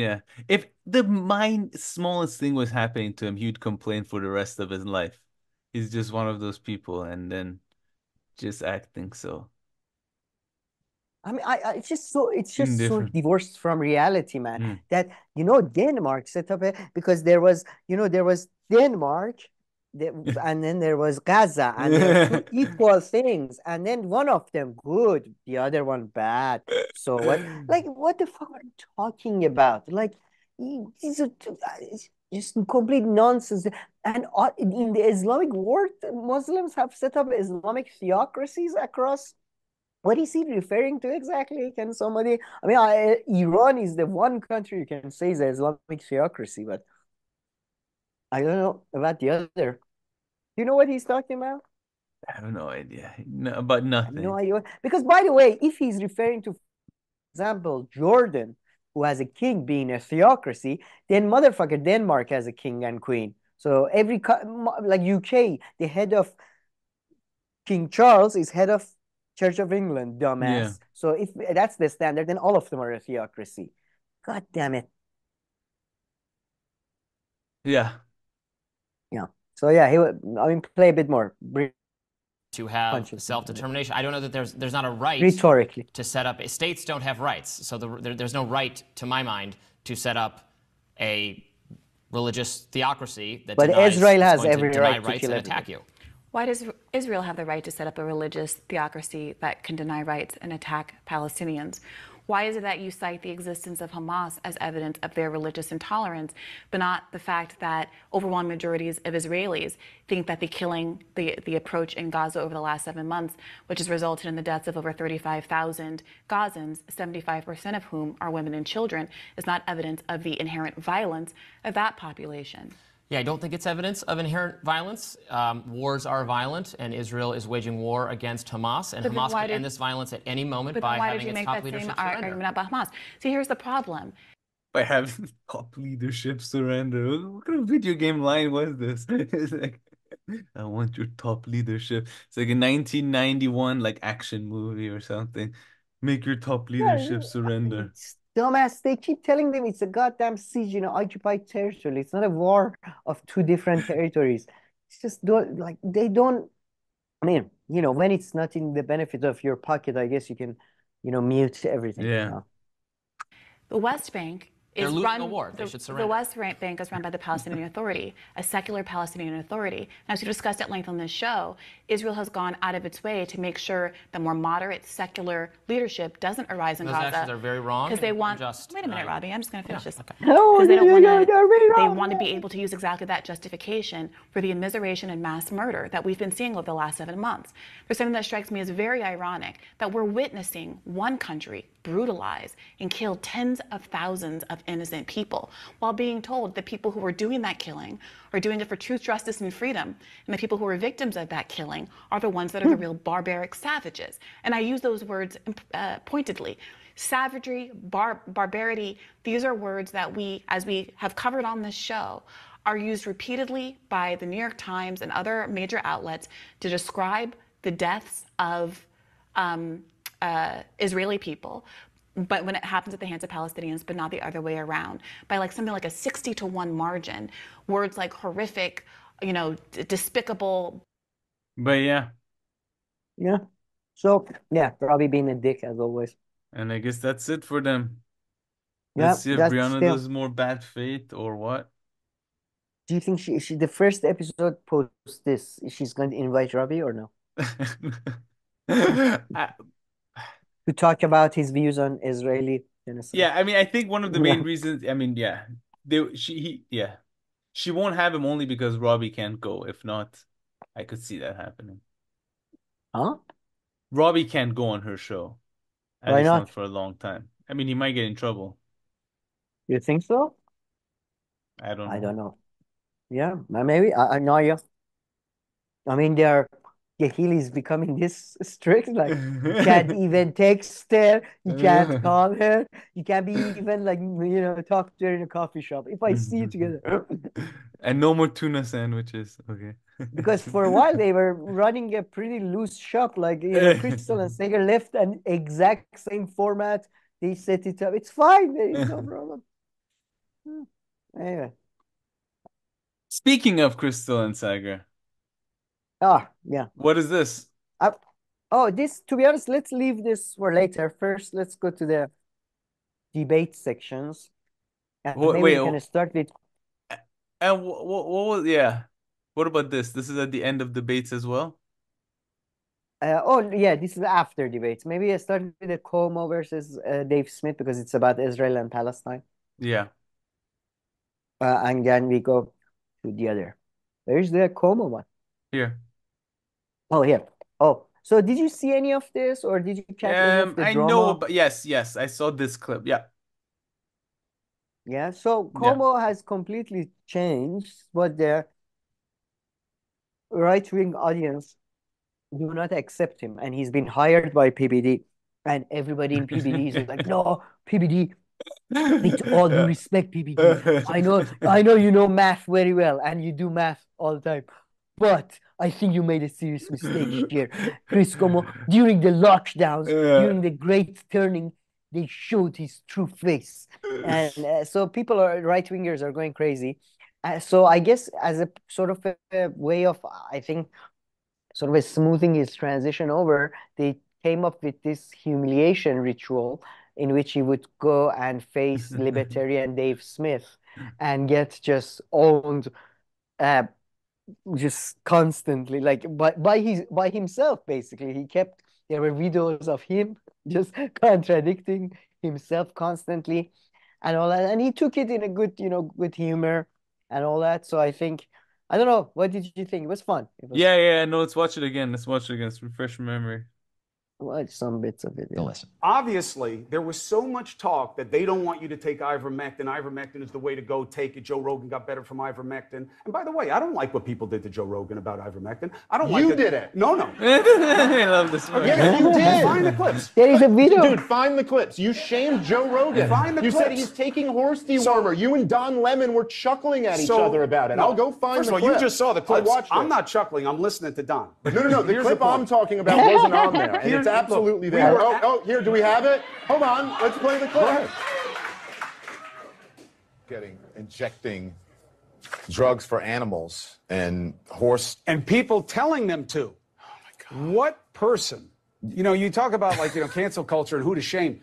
if the smallest thing was happening to him, he'd complain for the rest of his life. He's just one of those people, and then just acting so. I mean, it's just so divorced from reality, man. That Denmark set up because there was Denmark, and then there was Gaza, and there were two equal things, and then one of them good, the other one bad. So what the fuck are you talking about? Like, these are just complete nonsense. And in the Islamic world, Muslims have set up Islamic theocracies across. What is he referring to exactly? Can somebody? I mean, Iran is the one country you can say is an Islamic theocracy, but I don't know about the other. Do you know what he's talking about? I have no idea. No, but nothing. No idea. Because, by the way, if he's referring to, for example, Jordan, who has a king being a theocracy, then motherfucker Denmark has a king and queen. So like UK, the head of King Charles is head of Church of England, dumbass. Yeah. So if that's the standard, then all of them are a theocracy. God damn it. Yeah. Yeah. So yeah, play a bit more. To have self-determination. I don't know that there's not a right rhetorically to set up. States don't have rights, so there's no right, to my mind, to set up a religious theocracy that But denies Israel it's has going to every deny right to rights kill and attack everybody. you. Why does Israel have the right to set up a religious theocracy that can deny rights and attack Palestinians? Why is it that you cite the existence of Hamas as evidence of their religious intolerance, but not the fact that overwhelming majorities of Israelis think that the killing, the approach in Gaza over the last 7 months, which has resulted in the deaths of over 35,000 Gazans, 75% of whom are women and children, is not evidence of the inherent violence of that population? Yeah, I don't think it's evidence of inherent violence. Wars are violent, and Israel is waging war against Hamas, and Hamas could end this violence at any moment by having its top leadership surrender. Argument about Hamas? See, here's the problem. By having top leadership surrender. What kind of video game line was this? It's like, I want your top leadership. It's like a 1991 like action movie or something. Make your top leadership surrender. It's dumbass. They keep telling them it's a goddamn siege in an occupied territory. It's not a war of two different territories. It's just like they don't. I mean, when it's not in the benefit of your pocket, I guess you can, mute everything. Yeah. The West Bank They're is losing run. a war. They should surrender. The West Bank is run by the Palestinian Authority, a secular Palestinian authority. And as we discussed at length on this show, Israel has gone out of its way to make sure the more moderate secular leadership doesn't arise in Those Gaza. actions are very wrong. Because they want. Unjust. Wait a minute, Robbie. I'm just going to finish this. No, Because they don't want to. no, They want to be able to use exactly that justification for the immiseration and mass murder that we've been seeing over the last 7 months. There's something that strikes me as very ironic that we're witnessing one country brutalize and kill tens of thousands of innocent people, while being told the people who are doing that killing are doing it for truth, justice, and freedom, and the people who are victims of that killing are the ones that are the real barbaric savages. And I use those words pointedly. Savagery, barbarity, these are words that we, as we have covered on this show, are used repeatedly by the New York Times and other major outlets to describe the deaths of Israeli people, but when it happens at the hands of Palestinians, but not the other way around, by like something like a 60-to-1 margin. Words like horrific, despicable. But yeah. Yeah. So, yeah, Robbie being a dick as always. And I guess that's it for them. Yeah, Let's see if that's Briahna them. does more bad fate or what. Do you think she the first episode posts this, she's going to invite Robbie or no? To talk about his views on Israeli genocide. Yeah, I mean, I think one of the main reasons, I mean, yeah, she won't have him only because Robbie can't go. If not, I could see that happening. Huh? Robbie can't go on her show. At Why least not? not for a long time. I mean, he might get in trouble. You think so? I don't know. I don't know. Yeah, maybe. I know you. I mean, Gahil is becoming this strict. Like, you can't even text her. You can't call her. You can't be even like, talk to her in a coffee shop. If I see you together. And no more tuna sandwiches. Okay. Because for a while they were running a pretty loose shop. Like, Crystal and Sager left an exact same format. They set it up. It's fine. There is no problem. Anyway. Speaking of Crystal and Sagar. Ah, yeah. What is this? This, to be honest, let's leave this for later. First, let's go to the debate sections. And maybe we can start with. And what was, yeah. What about this? This is at the end of debates as well? Yeah, this is after debates. Maybe I start with the Cuomo versus Dave Smith because it's about Israel and Palestine. Yeah. And then we go to the other. Where's the Cuomo one? Here. Oh, here. Oh, so did you see any of this, or did you catch any of the I drama? know, but yes, I saw this clip. Yeah. Yeah, so Cuomo has completely changed what the right-wing audience do not accept him, and he's been hired by PBD, and everybody in PBD is like, no, PBD, with all due respect, PBD, I know you know math very well, and you do math all the time, but I think you made a serious mistake here. Chris Cuomo, during the lockdowns, during the great turning, they showed his true face. And so people right-wingers are going crazy. So I guess as a sort of a way of, I think, sort of a smoothing his transition over, they came up with this humiliation ritual in which he would go and face libertarian Dave Smith and get just owned just constantly, like by himself, basically. There were videos of him just contradicting himself constantly and all that. And he took it in a good, good humor and all that. So I think, I don't know, what did you think? It was fun. It was Yeah. No, let's watch it again. Let's watch it again. Let's refresh your memory. watch some bits of it. Yeah. Listen. Obviously, there was so much talk that they don't want you to take ivermectin. Ivermectin is the way to go. Take it. Joe Rogan got better from ivermectin. And by the way, I don't like what people did to Joe Rogan about ivermectin. I don't like You that. did it. No, no. I love this one. Yeah, you did. Find the clips. There is a video. Dude, find the clips. You shamed Joe Rogan. Find the you said clips. he's taking horse dewormer. You and Don Lemon were chuckling at each other about it. No. I'll go find First the of all, clip. you just saw the clips. I watched it. I'm not chuckling. I'm listening to Don. No. The Here's clip point. I'm talking about wasn't on there, and Here's- it's absolutely look, we there. were Here, do we have it? Hold on. Let's play the clip. Injecting drugs for animals and horse. And people telling them to. Oh my God. What person? You talk about cancel culture and who to shame.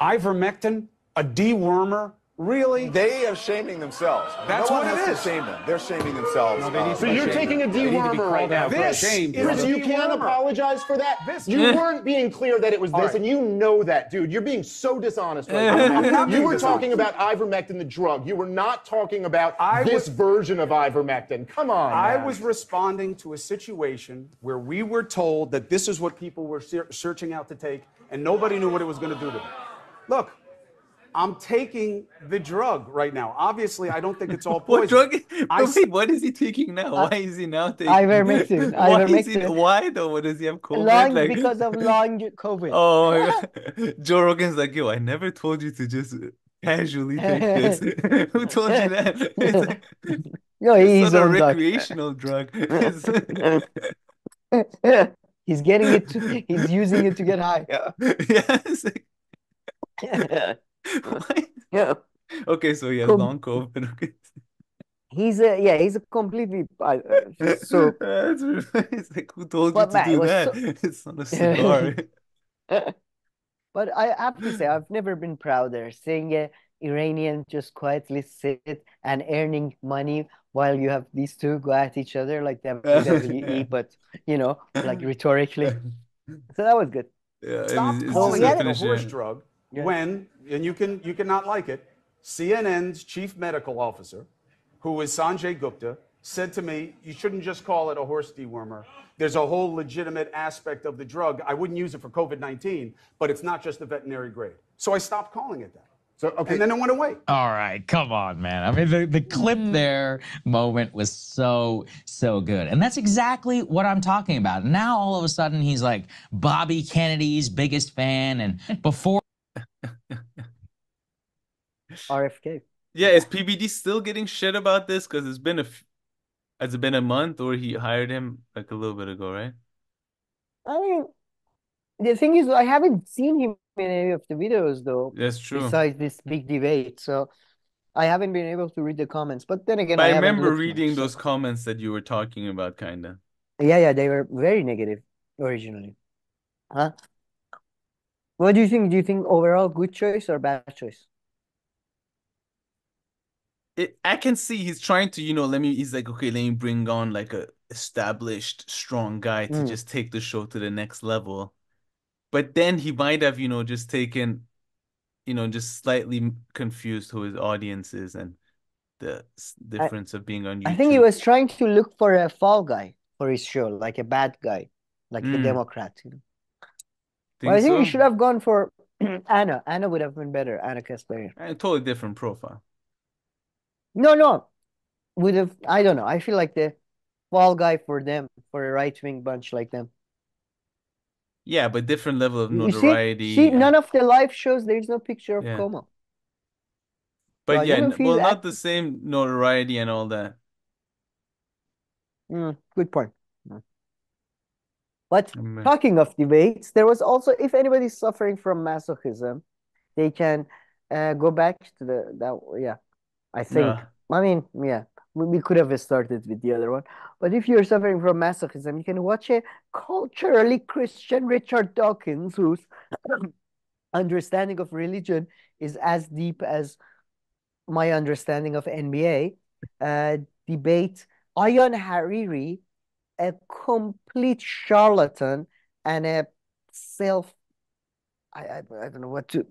Ivermectin, a dewormer. Really? They are shaming themselves. That's no one what it has is. to shame them. They're shaming themselves. So you're taking a dewormer right now. This is Chris, a you can't dewormer. apologize for that. This- You weren't being clear that it was this, right. and you know that, dude. You're being so dishonest right I'm now. not You being were talking dishonest. about ivermectin, the drug. You were not talking about I this was- version of ivermectin. Come on, I man. was responding to a situation where we were told that this is what people were searching out to take, and nobody knew what it was going to do to them. Look, I'm taking the drug right now. Obviously, I don't think it's all What poison. drug? I Wait, what is he taking now? Why is he now taking Ivermectin. Why though? What does he have COVID? Long because of long COVID. Oh my God. Joe Rogan's like, yo, I never told you to just casually take this. Who told you that? It's like, No, it's he's not a on doctor. recreational drug. It's- He's getting it. He's using it to get high. yeah, it's like, why? Yeah. Okay, so he has Com- long COVID. Okay. He's a completely so. That's it's like, who told you But to man, do it was that? It's not a cigar. But I have to say, I've never been prouder seeing a Iranian just quietly sit and earning money while you have these two go at each other like WWE, but like rhetorically. So that was good. Yeah, Stop it's calling just it a finish horse it. drug Yeah. when, and you can not like it, CNN's chief medical officer, who is Sanjay Gupta, said to me, you shouldn't just call it a horse dewormer. There's a whole legitimate aspect of the drug. I wouldn't use it for COVID-19, but it's not just a veterinary grade. So I stopped calling it that. So, okay. And then it went away. All right, come on, man. I mean, the clip there moment was so good. And that's exactly what I'm talking about. Now, all of a sudden, he's like Bobby Kennedy's biggest fan. And before RFK. Yeah, is PBD still getting shit about this? Because has it been a month, or he hired him like a little bit ago, right? I mean, the thing is, I haven't seen him in any of the videos though, That's true. besides this big debate. So I haven't been able to read the comments. But then again, But I haven't remember looked reading much, those so. comments that you were talking about, kind of. Yeah, they were very negative originally. Huh? What do you think? Do you think overall good choice or bad choice? I can see he's trying to, he's like, okay, let me bring on like a established, strong guy to just take the show to the next level. But then he might have, just taken, just slightly confused who his audience is and the difference of being on YouTube. I think he was trying to look for a fall guy for his show, like a bad guy, like a Democrat. Well, I think he should have gone for Anna. Anna would have been better. Anna Kasparian. A totally different profile. No. Would have, I don't know. I feel like the fall guy for them, for a right-wing bunch like them. Yeah, but different level of You notoriety. see, none of the live shows, there's no picture of Yeah. Cuomo. But I yeah, don't feel well, not that- the same notoriety and all that. Good point. But Mm. talking of debates, there was also, if anybody's suffering from masochism, they can go back to I think. Yeah. I mean, yeah, we could have started with the other one. But if you're suffering from masochism, you can watch a culturally Christian Richard Dawkins, who's understanding of religion is as deep as my understanding of NBA. Debate Ayan Hariri, a complete charlatan and a self, I don't know what to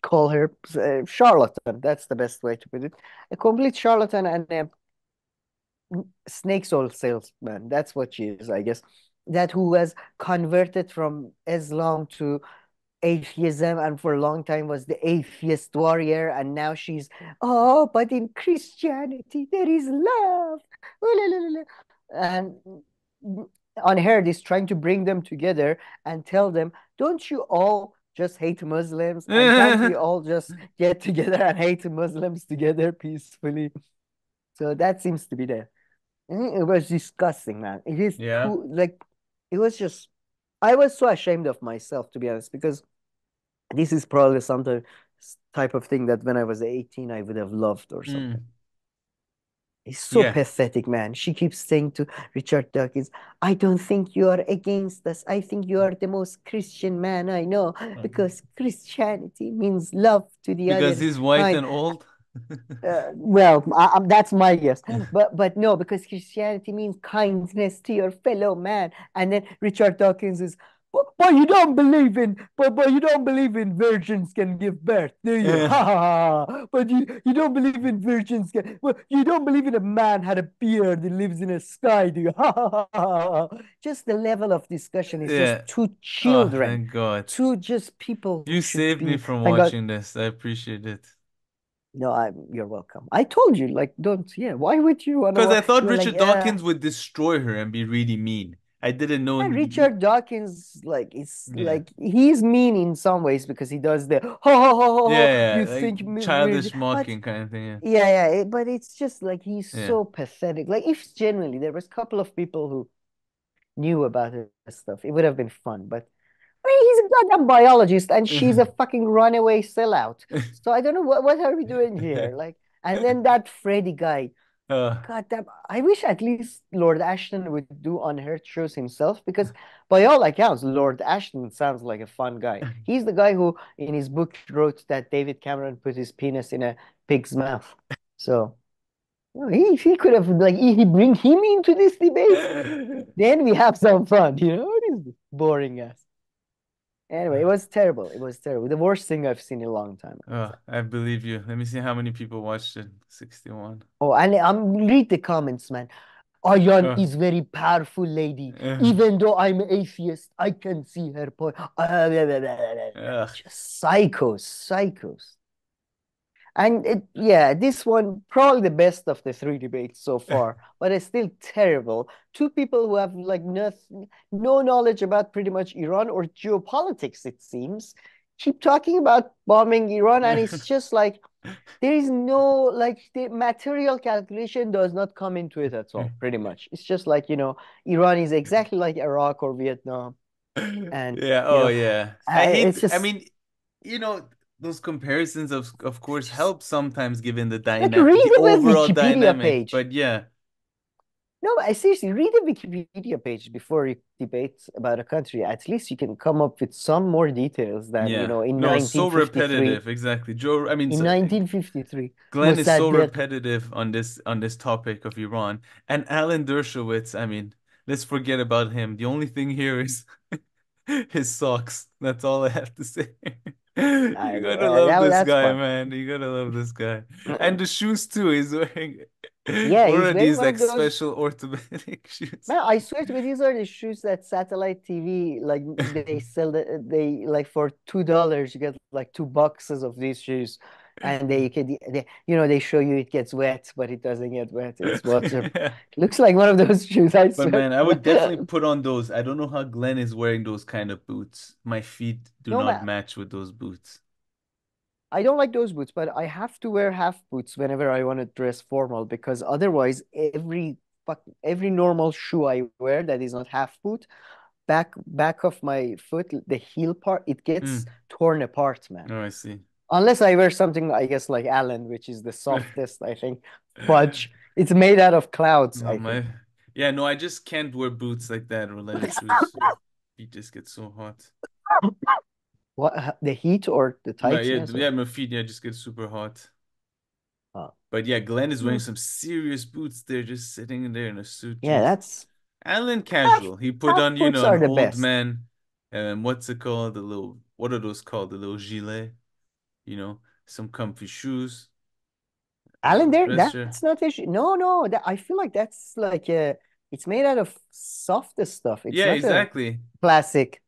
call her, charlatan. That's the best way to put it. A complete charlatan and a snake oil salesman. That's what she is, I guess. That who was converted from Islam to atheism and for a long time was the atheist warrior, and now she's, oh, but in Christianity there is love. And Unheard is trying to bring them together and tell them, don't you all just hate Muslims? And can't we all just get together and hate Muslims together peacefully? So that seems to be the. It was disgusting, man. It is Yeah. too, like, it was just, I was so ashamed of myself, to be honest, because this is probably some type of thing that when I was 18, I would have loved or something. It's so Yeah. pathetic, man. She keeps saying to Richard Dawkins, I don't think you are against us. I think you are the most Christian man I know because Christianity means love to the Because other he's white kind. and old. Well, that's my guess. But no, because Christianity means kindness to your fellow man. And then Richard Dawkins is, but you don't believe in, but you don't believe in virgins can give birth, do you? Ha ha ha. But you don't believe in virgins can, well, you don't believe in a man had a beard that lives in a sky, do you? Ha ha ha ha. Just the level of discussion is Yeah. just two Oh, children, thank God. two just people who You should saved me be, from thank God. watching this. I appreciate it. No, you're welcome. I told you, like, don't, yeah, why would you want Because I to, thought you were like, Richard Dawkins would destroy her and be really mean. I didn't know and he. Richard Dawkins, like, it's Yeah. like, he's mean in some ways because he does the, ho, ho, ho, ho, ho, Yeah, you like think me, childish but, mocking kind of thing. Yeah. yeah, but it's just like, he's Yeah. so pathetic. Like, if genuinely there was a couple of people who knew about this stuff, it would have been fun, but I mean, he's a goddamn biologist and she's a fucking runaway sellout. So I don't know what are we doing here? Like, and then that Freddy guy, goddamn, I wish at least Lord Ashton would do Unheard shows himself because by all accounts, Lord Ashton sounds like a fun guy. He's the guy who in his book wrote that David Cameron put his penis in a pig's mouth. So he could have like he bring him into this debate, then we have some fun, you know? What is this boring ass? Anyway, it was terrible. It was terrible. The worst thing I've seen in a long time. Oh, I believe you. Let me see how many people watched it. 61. Oh, and read the comments, man. Ayan is very powerful lady. Even though I'm atheist, I can see her point. Just psychos. And this one probably the best of the three debates so far, but it's still terrible. Two people who have like no knowledge about pretty much Iran or geopolitics, it seems, keep talking about bombing Iran, and it's just like there is no like the material calculation does not come into it at all. Pretty much, it's just like Iran is exactly like Iraq or Vietnam, and yeah. I hate. it's just, I mean, those comparisons of course help sometimes given the like, dynamic, read the the overall Wikipedia dynamic. page. But yeah. No, I seriously read the Wikipedia page before you debate about a country. At least you can come up with some more details than in No, so 1953. repetitive. Exactly. In 1953, Glenn is so Mossadegh. repetitive on this topic of Iran. And Alan Dershowitz, I mean, let's forget about him. The only thing here is his socks. That's all I have to say. You gotta love this guy, fun. man. You gotta love this guy. And the shoes too. He's wearing Yeah, one he's of wearing these one like of those. special orthopedic shoes. Man, I swear to you, these are the shoes that satellite TV like they sell they like for $2 you get like 2 boxes of these shoes, and they show you it gets wet, but it doesn't get wet. It's water. Yeah. Looks like one of those shoes. I But swear. man, I would definitely put on those. I don't know how Glenn is wearing those kind of boots. My feet do No, not man. match with those boots. I don't like those boots, but I have to wear half boots whenever I want to dress formal because otherwise every normal shoe I wear that is not half boot, back of my foot, the heel part, it gets torn apart, man. Oh, I see. Unless I wear something, I guess, like Alan, which is the softest, I think. Fudge. It's made out of clouds, I think. Yeah, no, I just can't wear boots like that or leather shoes. Feet just get so hot. What, the heat or the But yeah, tightness? yeah, my feet yeah just get super hot. Oh. But yeah, Glenn is wearing Hmm. some serious boots there, just sitting in there in a suit. Yeah, Jeez. that's Alan half casual. He put half on, boots an are the old best. man, what's it called? The little, what are those called? The little gilet, some comfy shoes, a Alan, little there, dress shirt. that's not issue. No, no, that I feel like that's like it's made out of softest stuff. It's Yeah, not a exactly. plastic.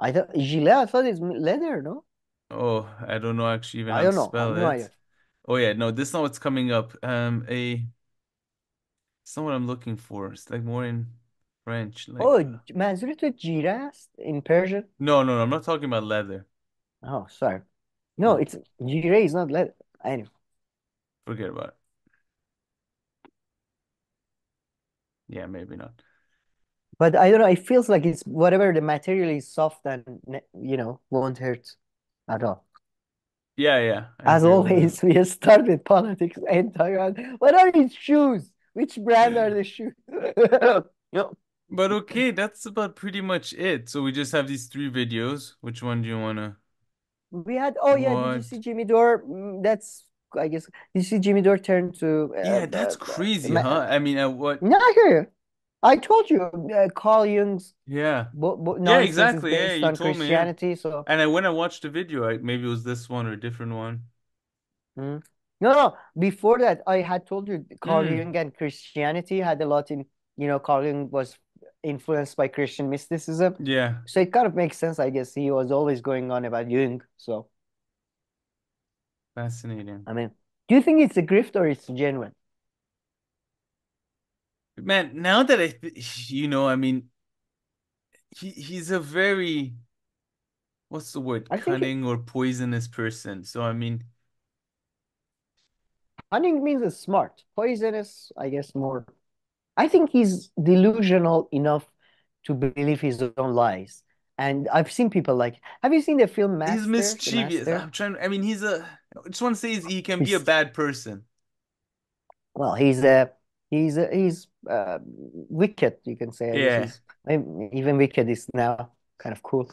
I thought gilet, I thought it's leather, no? Oh, I don't know actually even I how to don't know. I have spell no it. idea. Oh yeah, no, this is not what's coming up. It's not what I'm looking for. It's like more in French. Like, Oh, منظور تو جیره است in Persian? no, no, no, I'm not talking about leather. Oh, sorry. No, it's jire is not leather. Anyway, Forget about it. Yeah, maybe not. but I don't know. It feels like it's whatever the material is soft and won't hurt at all. Yeah, yeah, I As agree with that. always, we start with politics and talk about what are these shoes? Which brand are the shoes? No. But okay, that's about pretty much it. So we just have these 3 videos. Which one do you wanna We had, oh yeah, did you see what? Jimmy Dore? That's, I guess, did you see Jimmy Dore turn to Yeah, that's crazy, huh? I mean, what? no, I told you, Carl Jung's Yeah. Yeah, nonsense is exactly. Yeah, based you on told me, yeah. Christianity. So And when I watched the video, maybe it was this one or a different one. no, no. Before that, I had told you Carl Mm, Jung and Christianity had a lot in, Carl Jung was influenced by Christian mysticism. yeah, So it kind of makes sense, I guess. He was always going on about Jung. So, fascinating. I mean, do you think it's a grift or it's genuine? Man, now that I mean, he's a very, what's the word, I think cunning or poisonous person. So I mean, cunning means it's smart. Poisonous, I guess, more. I think he's delusional enough to believe his own lies. And I've seen people like, have you seen the film he's Master? The mischievous. Master? I mean, I just want to say he can be a He's bad person. well, he's wicked, you can say. I guess Yeah. he's even wicked is now kind of cool.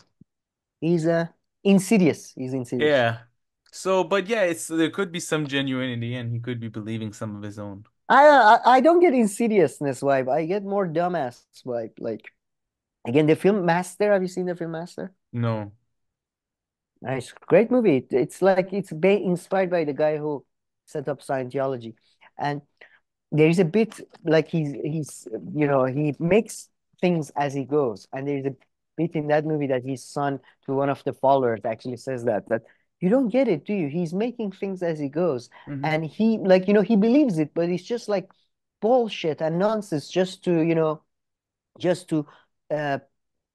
He's insidious. He's insidious. Yeah. So, but yeah, there could be some genuinity, and he could be believing some of his own. I don't get insidiousness vibe. I get more dumbass vibe. Like again, the film Master. Have you seen the film Master? No. Nice, great movie. It's like it's inspired by the guy who set up Scientology, and there is a bit like he's he makes things as he goes, and there's a bit in that movie that his son to one of the followers actually says that you don't get it, do you? He's making things as he goes, Hmm. and he like he believes it, but it's just like bullshit and nonsense just to just to uh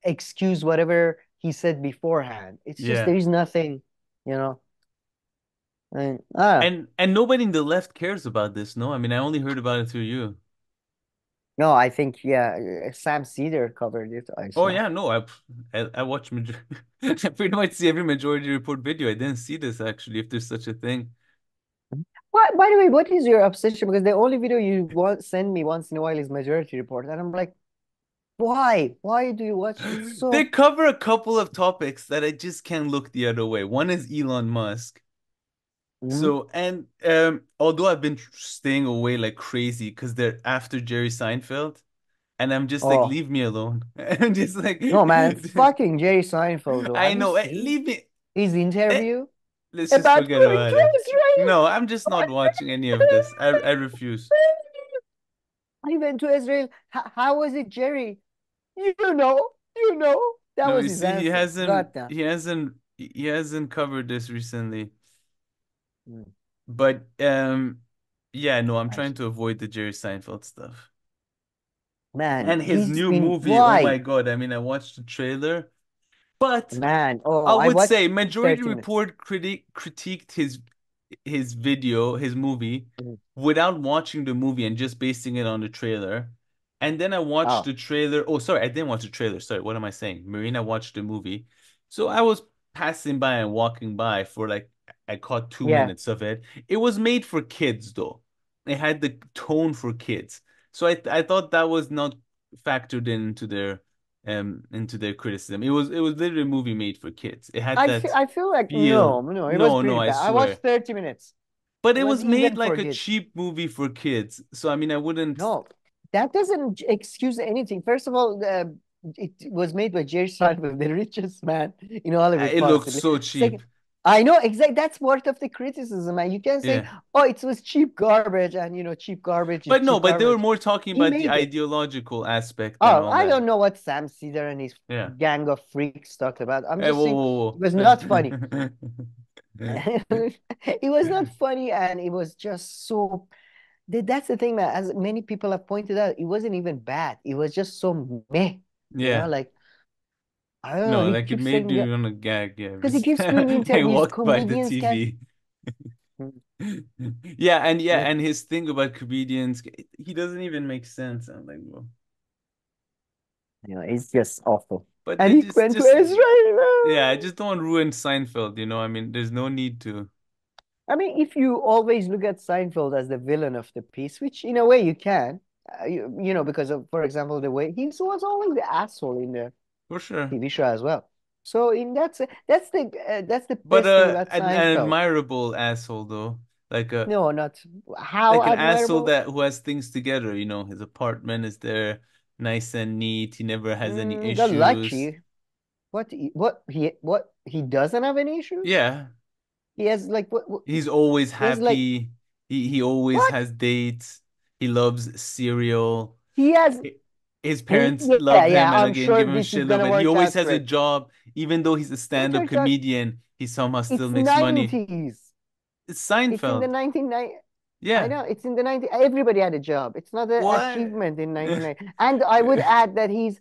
excuse whatever he said beforehand. It's just Yeah. there is nothing, you know. And ah And nobody in the left cares about this, no? I mean, I only heard about it through you. no, I think yeah, Sam Cedar covered it. I Oh saw. yeah, no, I watch major I pretty much see every Majority Report video. I didn't see this actually, if there's such a thing. What, by the way, what is your obsession? Because the only video you want send me once in a while is Majority Report, and I'm like, why? Why do you watch? It's They so. cover a couple of topics that I just can't look the other way. One is Elon Musk. Mhm. So, and although I've been staying away like crazy because they're after Jerry Seinfeld, and I'm just like, Oh leave me alone. I'm just like, no, man, fucking Jerry Seinfeld though. I Have you know, seen leave me. his Eh, interview let's just about forget going about to it. Israel? No, I'm just not watching any of this. I refuse. I went to Israel. How was it, Jerry? You know. That No, was you his see, answer. God damn. he hasn't covered this recently. Mm, But yeah, no, I'm I trying see. to avoid the Jerry Seinfeld stuff. Man, And his he's new been movie, oh my why? God, I mean, I watched the trailer, but Man, I oh, I would watched say Majority 30 minutes. Report critiqued his movie Mhm. without watching the movie and just basing it on the trailer. And then I watched Oh, the trailer. Oh, sorry, I didn't watch the trailer. Sorry, what am I saying? Marina watched the movie. So I was passing by and walking by for like I caught two yeah. minutes of it. It was made for kids though. It had the tone for kids. So I thought that was not factored into their into their criticism. It was literally a movie made for kids. It had that I feel like feel. no, it was No, no, pretty I bad. I watched swear. 30 minutes. But It it was was made even like for a kids. cheap movie for kids. So I mean, I wouldn't. No, that doesn't excuse anything. First of all, it was made by Jerry Seinfeld, the richest man in Hollywood, It looked possibly. so cheap. Second, I know exactly. That's part of the criticism, man. You can say, Yeah. "Oh, it was cheap garbage," and cheap garbage is But no, cheap but they were garbage. more talking He about the made it. ideological aspect and Oh, all I that. don't know what Sam Cedar and his Yeah. gang of freaks talked about. I'm Hey, just whoa, saying whoa, it was whoa. not funny. It was not funny, and it was just so. That's the thing, man. As many people have pointed out, it wasn't even bad. It was just so meh. Yeah. Like I don't know. No, He like it keeps made saying you want to gag, yeah. because he keeps doing I interviews. walked by the Comedians can. TV. Yeah, Yeah. and his thing about comedians, he doesn't even make sense. I'm like, well, It's just awful. but And they he went to just Israel. yeah, I just don't want to ruin Seinfeld, I mean, there's no need to. I mean, if you always look at Seinfeld as the villain of the piece, which in a way you can, because of, for example, the way he was always the asshole in the For sure. TV show as well. So that's the But best thing about an Seinfeld. admirable asshole though. Like No, not how an asshole admirable. who has things together, his apartment is there, nice and neat. He never has any Got issues. lucky. What he doesn't have any issues? Yeah. He has like what He's always he has, like, happy. He always what? has dates. He loves cereal. He has His parents yeah, love him and I'm again sure give him this is shit love, gonna and he work always out has a great. job, even though he's a stand-up works out. comedian. He somehow still It's makes money. 90s. It's It's in the Seinfeld. 1990s. I Yeah. know it's in the 90s. Everybody had a job. It's not an What? achievement in 1990. And I would add that he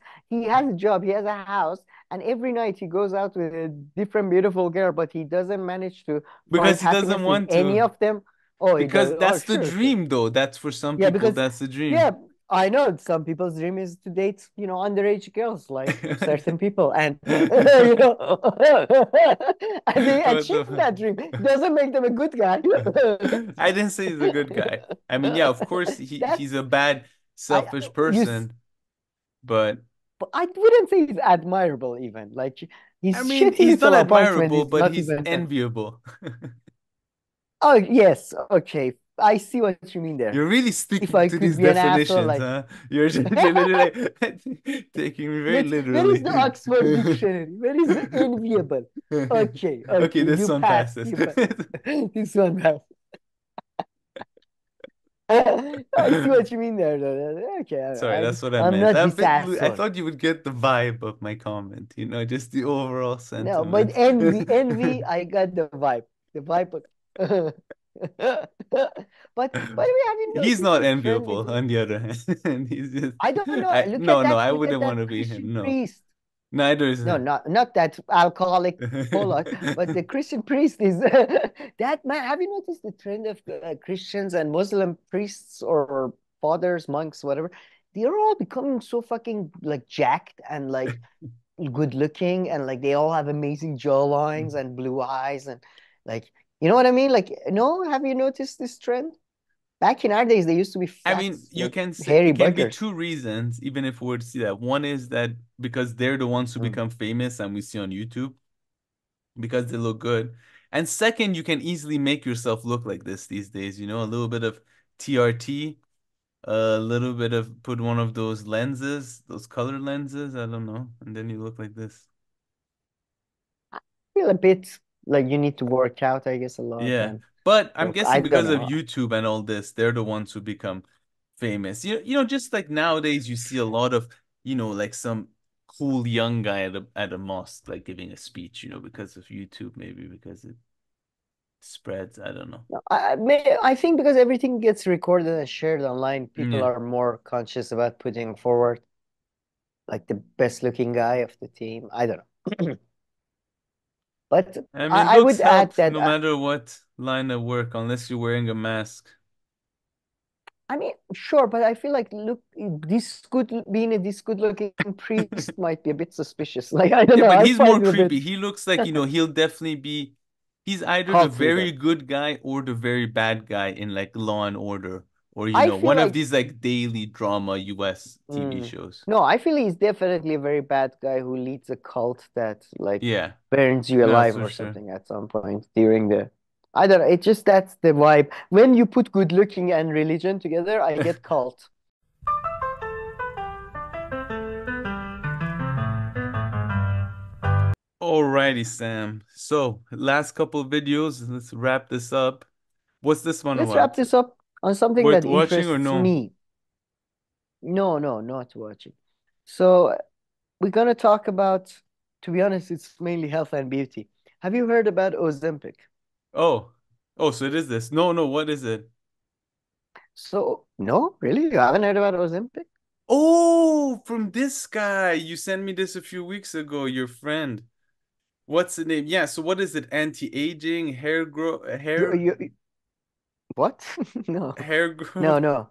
has a job, he has a house, and every night he goes out with a different beautiful girl, but he doesn't manage to find Because he happiness doesn't with want any to. of them. Oh, he Because does. Oh, that's the sure. dream, though. That's for some Yeah, people, because that's the dream. yeah, I know some people's dream is to date, underage girls, like certain people, and and they What achieve the- that dream. Doesn't make them a good guy. I didn't say he's a good guy. I mean, yeah, of course he's a bad, selfish person, but I wouldn't say he's admirable even. Like his I mean, shitty he's little not apartment admirable, is but not he's even. enviable. Oh yes, okay. I see what you mean there. You're really sticking If I to could these be an asshole, definitions, like huh? You're just literally taking me very where literally. is the Oxford Dictionary? Where is the enviable? Okay, Okay, this you one pass. passes. You pass. This one passes. I see what you mean there, though. Okay, Sorry, that's what I I'm meant. not this I asshole. thought you would get the vibe of my comment, just the overall No, sentiment. but envy, I got the vibe. The vibe. But by the way, have you He's noticed not the trend enviable, between? on the other hand. He's just I don't know. Look no, at that. I Look wouldn't at want that to be Christian him. No. priest. Neither is No, not that alcoholic Pollock, but the Christian priest is that man. Have you noticed the trend of Christians and Muslim priests or fathers, monks, whatever? They're all becoming so fucking like jacked and like good looking, and like they all have amazing jawlines and blue eyes, and like you know what I mean? Like, no, have you noticed this trend? Back in our days, they used to be I fat, mean, you like can say hairy it can be buggers. two reasons, even if we were to see that. One is that because they're the ones who Mm. become famous and we see on YouTube because they look good. And second, you can easily make yourself look like this these days, a little bit of TRT, a little bit of put one of those lenses, those color lenses, I don't know, and then you look like this. I feel a bit like you need to work out, I guess, a lot. Yeah. And But I'm I guessing don't because of know. YouTube and all this, they're the ones who become famous. Just like nowadays you see a lot of, like some cool young guy at a mosque like giving a speech, because of YouTube, maybe because it spreads. I don't know. I think because everything gets recorded and shared online, people Yeah. are more conscious about putting forward like the best looking guy of the team. I don't know. But I mean, I looks would add help that no matter what line of work, unless you're wearing a mask. I mean, sure, but I feel like being this good looking priest might be a bit suspicious. Like I don't Yeah, know, but I he's more find it a bit creepy. He looks like, he'll definitely he's either the cult very leader. good guy or the very bad guy in like Law and Order Or I feel one of like these like daily drama US TV shows. no, I feel he's definitely a very bad guy who leads a cult that like Yeah, burns you that's alive for or sure. something at some point during the. I don't know. It's just that's the vibe. When you put good looking and religion together, I get cult. Alrighty, Sam. So, last couple of videos, let's wrap this up. What's this one Let's wrap about? this up on something Worth that watching or interests no? me. No, no, not watching. So we're gonna talk about, to be honest, it's mainly health and beauty. Have you heard about Ozempic? Oh, oh, so it is this. No, no, what is it? So no, really? You haven't heard about Ozempic? Oh, from this guy. You sent me this a few weeks ago, your friend. What's the name? Yeah, so what is it? Anti-aging, You what? No, hair no, growth? no.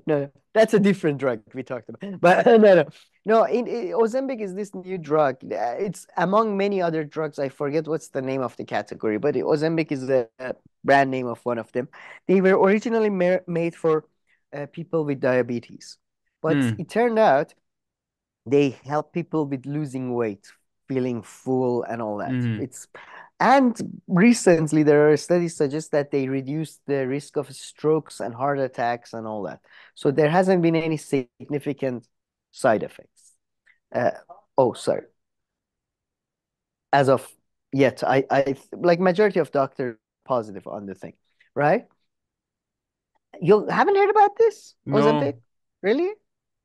No. That's a different drug we talked about. But no. Ozempic is this new drug. It's among many other drugs. I forget what's the name of the category, but Ozempic is the brand name of one of them. They were originally made for people with diabetes, but Hmm. it turned out they help people with losing weight, feeling full, and all that. Hmm. And recently there are studies suggest that they reduce the risk of strokes and heart attacks and all that. So there hasn't been any significant side effects. Uh, oh, sorry. As of yet, I like majority of doctors positive on the thing, right? You haven't heard about this, No. Ozempic? Really?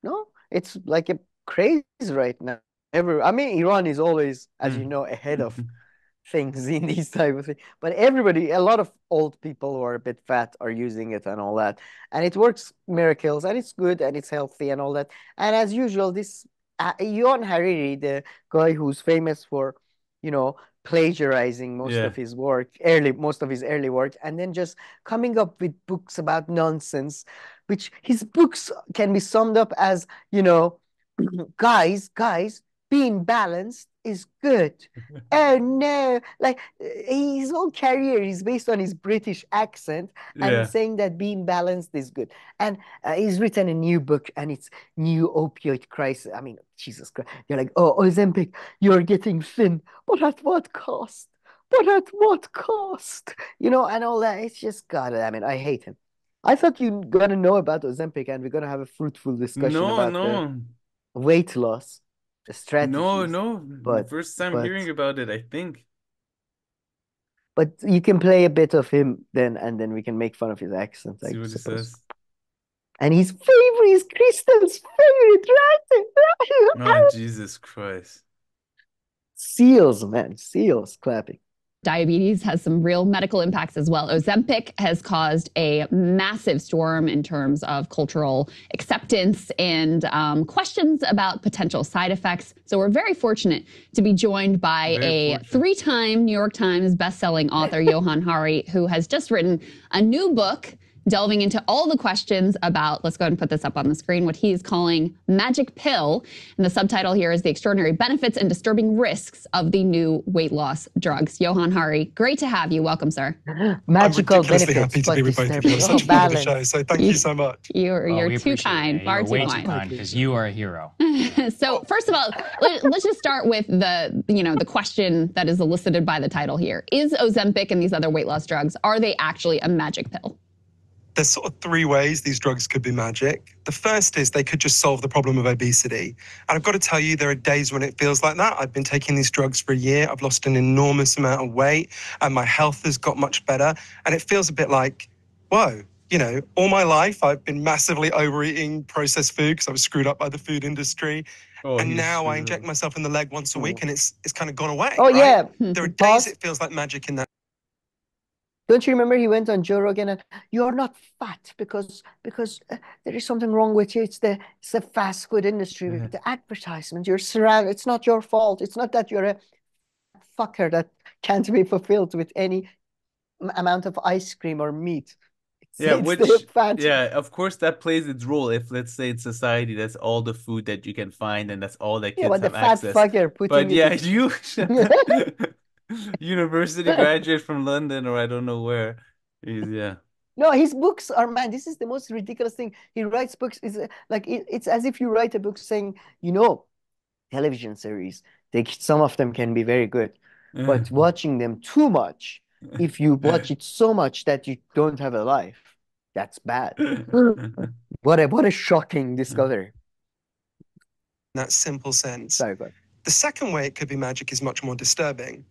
No? It's like a craze right now. I mean, Iran is always, as you Hmm. know, ahead of things in these type of things. But everybody, a lot of old people who are a bit fat are using it and all that. And it works miracles and it's good and it's healthy and all that. And as usual, this Yuan Hariri, the guy who's famous for, plagiarizing Yeah. most of his early work, and then just coming up with books about nonsense, which his books can be summed up as, guys, being balanced is good. Oh no, like his whole career is based on his British accent and Yeah. saying that being balanced is good. And he's written a new book and it's new opioid crisis. I mean, Jesus Christ. You're like, oh, Ozempic, you're getting thin, but at what cost? But at what cost? And all that. It's just God. I mean, I hate him. I thought you gonna know about Ozempic and we're gonna have a fruitful discussion No, about the no. weight loss No, strategies. no. But First time but hearing about it, I think. but you can play a bit of him then, and then we can make fun of his accent, I See what it suppose. says. And his favorite is Crystal's favorite, Oh, right? Jesus Christ. Seals, man, seals clapping. Diabetes has some real medical impacts as well. Ozempic has caused a massive storm in terms of cultural acceptance and questions about potential side effects. So we're very fortunate to be joined by a three-time New York Times bestselling author, Johann Hari, who has just written a new book delving into all the questions about, let's go ahead and put this up on the screen, what he is calling magic pill. And the subtitle here is The Extraordinary Benefits and Disturbing Risks of the New Weight Loss Drugs. Johann Hari, great to have you. Welcome, sir. Magical I'm ridiculously benefits, happy to but be with both of you. disturbing. I'm such a fan of the show, so thank you so much. You're too kind, far too Way kind. too kind, because you are a hero. So first of all, let's just start with the question that is elicited by the title here. Is Ozempic and these other weight loss drugs, are they actually a magic pill? There's sort of three ways these drugs could be magic. The first is they could just solve the problem of obesity. And I've got to tell you, there are days when it feels like that. I've been taking these drugs for a year. I've lost an enormous amount of weight and my health has got much better. And it feels a bit like, whoa, all my life I've been massively overeating processed food because I was screwed up by the food industry. And now I inject myself in the leg once a week and it's kind of gone away. Oh, right? yeah. There are days it feels like magic in that. Don't you remember he went on Joe Rogan and you're not fat because there is something wrong with you. It's the fast food industry with the advertisement. You're surrounded. It's not your fault. It's not that you're a fucker that can't be fulfilled with any amount of ice cream or meat. Of course that plays its role if, let's say, in society that's all the food that you can find and that's all that kids but have the fat access. fucker putting But yeah, it you university graduate from London or I don't know where. Yeah. No, his books are, man, this is the most ridiculous thing. He writes books, is like it's as if you write a book saying, television series, some of them can be very good, but watching them too much, if you watch it so much that you don't have a life, that's bad. What a shocking discovery. In that simple sense. Sorry, go ahead. The second way it could be magic is much more disturbing.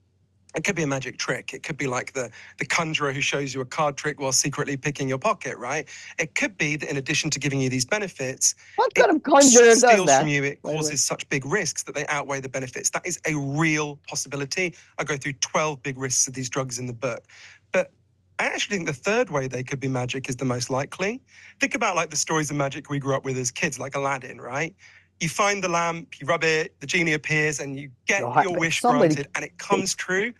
It could be a magic trick. It could be like the conjurer who shows you a card trick while secretly picking your pocket, right? It could be that in addition to giving you these benefits, what kind of conjurer does steals that? from you, it causes such big risks that they outweigh the benefits. That is a real possibility. I go through 12 big risks of these drugs in the book. But I actually think the third way they could be magic is the most likely. Think about like the stories of magic we grew up with as kids, like Aladdin, right? You find the lamp, you rub it, the genie appears, and you get your wish granted, and it comes true,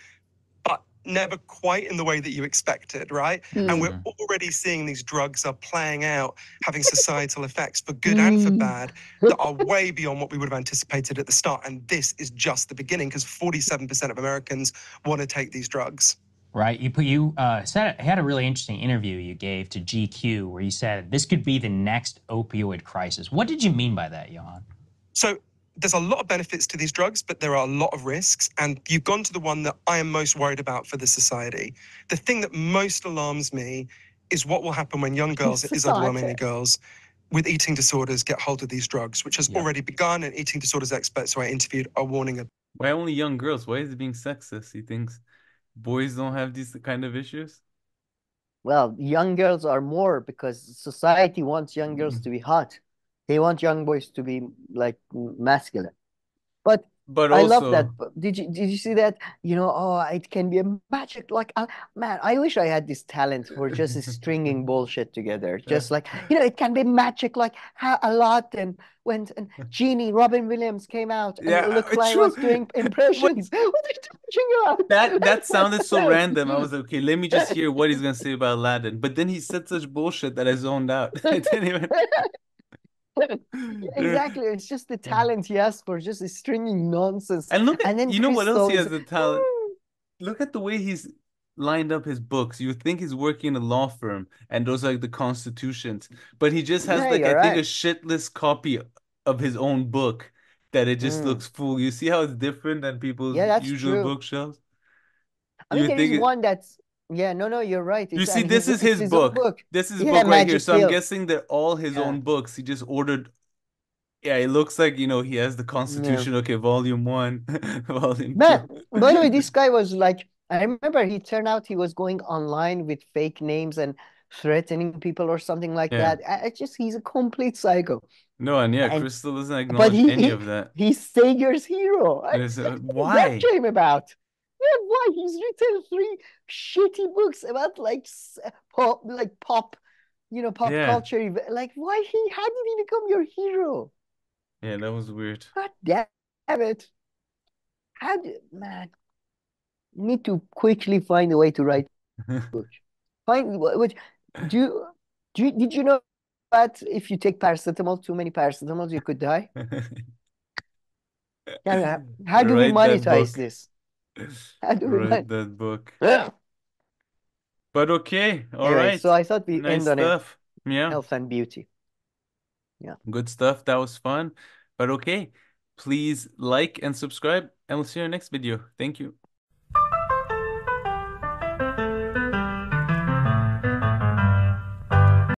but never quite in the way that you expected, right? And we're already seeing these drugs are playing out, having societal effects for good and for bad that are way beyond what we would have anticipated at the start. And this is just the beginning, because 47% of Americans want to take these drugs. Right. You had a really interesting interview you gave to GQ where you said this could be the next opioid crisis. What did you mean by that, Johan? So there's a lot of benefits to these drugs, but there are a lot of risks. And you've gone to the one that I am most worried about for the society. The thing that most alarms me is what will happen when young girls, it is overwhelmingly girls, with eating disorders get hold of these drugs, which has already begun. And eating disorders experts who I interviewed are warning of. Why only young girls? Why is it being sexist? He thinks boys don't have these kind of issues? Well, young girls are more because society wants young girls to be hot. They want young boys to be like masculine. But I love that. Did you see that? It can be a magic. Like, man, I wish I had this talent for just stringing bullshit together. Just like, it can be magic. Like how Aladdin went and Genie, Robin Williams came out and looked like was doing impressions. What are you talking about? That sounded so random. I was like, okay, let me just hear what he's gonna say about Aladdin. But then he said such bullshit that I zoned out. I didn't even. Exactly, it's just the talent he has for just stringing nonsense. And look at, and then what else he has the talent? Look at the way he's lined up his books. You would think he's working in a law firm and those are like the constitutions, but he just has I think a shitless copy of his own book that it just looks full. You see how it's different than people's usual bookshelves? I mean, there is one that's no, you're right. You see, this is his book. This is his book right here. So I'm guessing they're all his own books. He just ordered. Yeah, it looks like, he has the Constitution. Okay, volume 1, volume 2. By the way, this guy was like, I remember he turned out he was going online with fake names and threatening people or something like that. He's a complete psycho. No, and Crystal doesn't acknowledge any of that. He's Sager's hero. Why? That came about. Yeah, why? He's written 3 shitty books about pop culture. Like, why how did he become your hero? Yeah, that was weird. God damn it. Man, need to quickly find a way to write book. Did you know that if you take paracetamol, too many paracetamols, you could die? How do we monetize this? How do we write that book? But okay, all right. So I thought we nice end on stuff. Yeah. Health and beauty. Yeah. Good stuff. That was fun. But okay, please like and subscribe, and we'll see you in our next video. Thank you.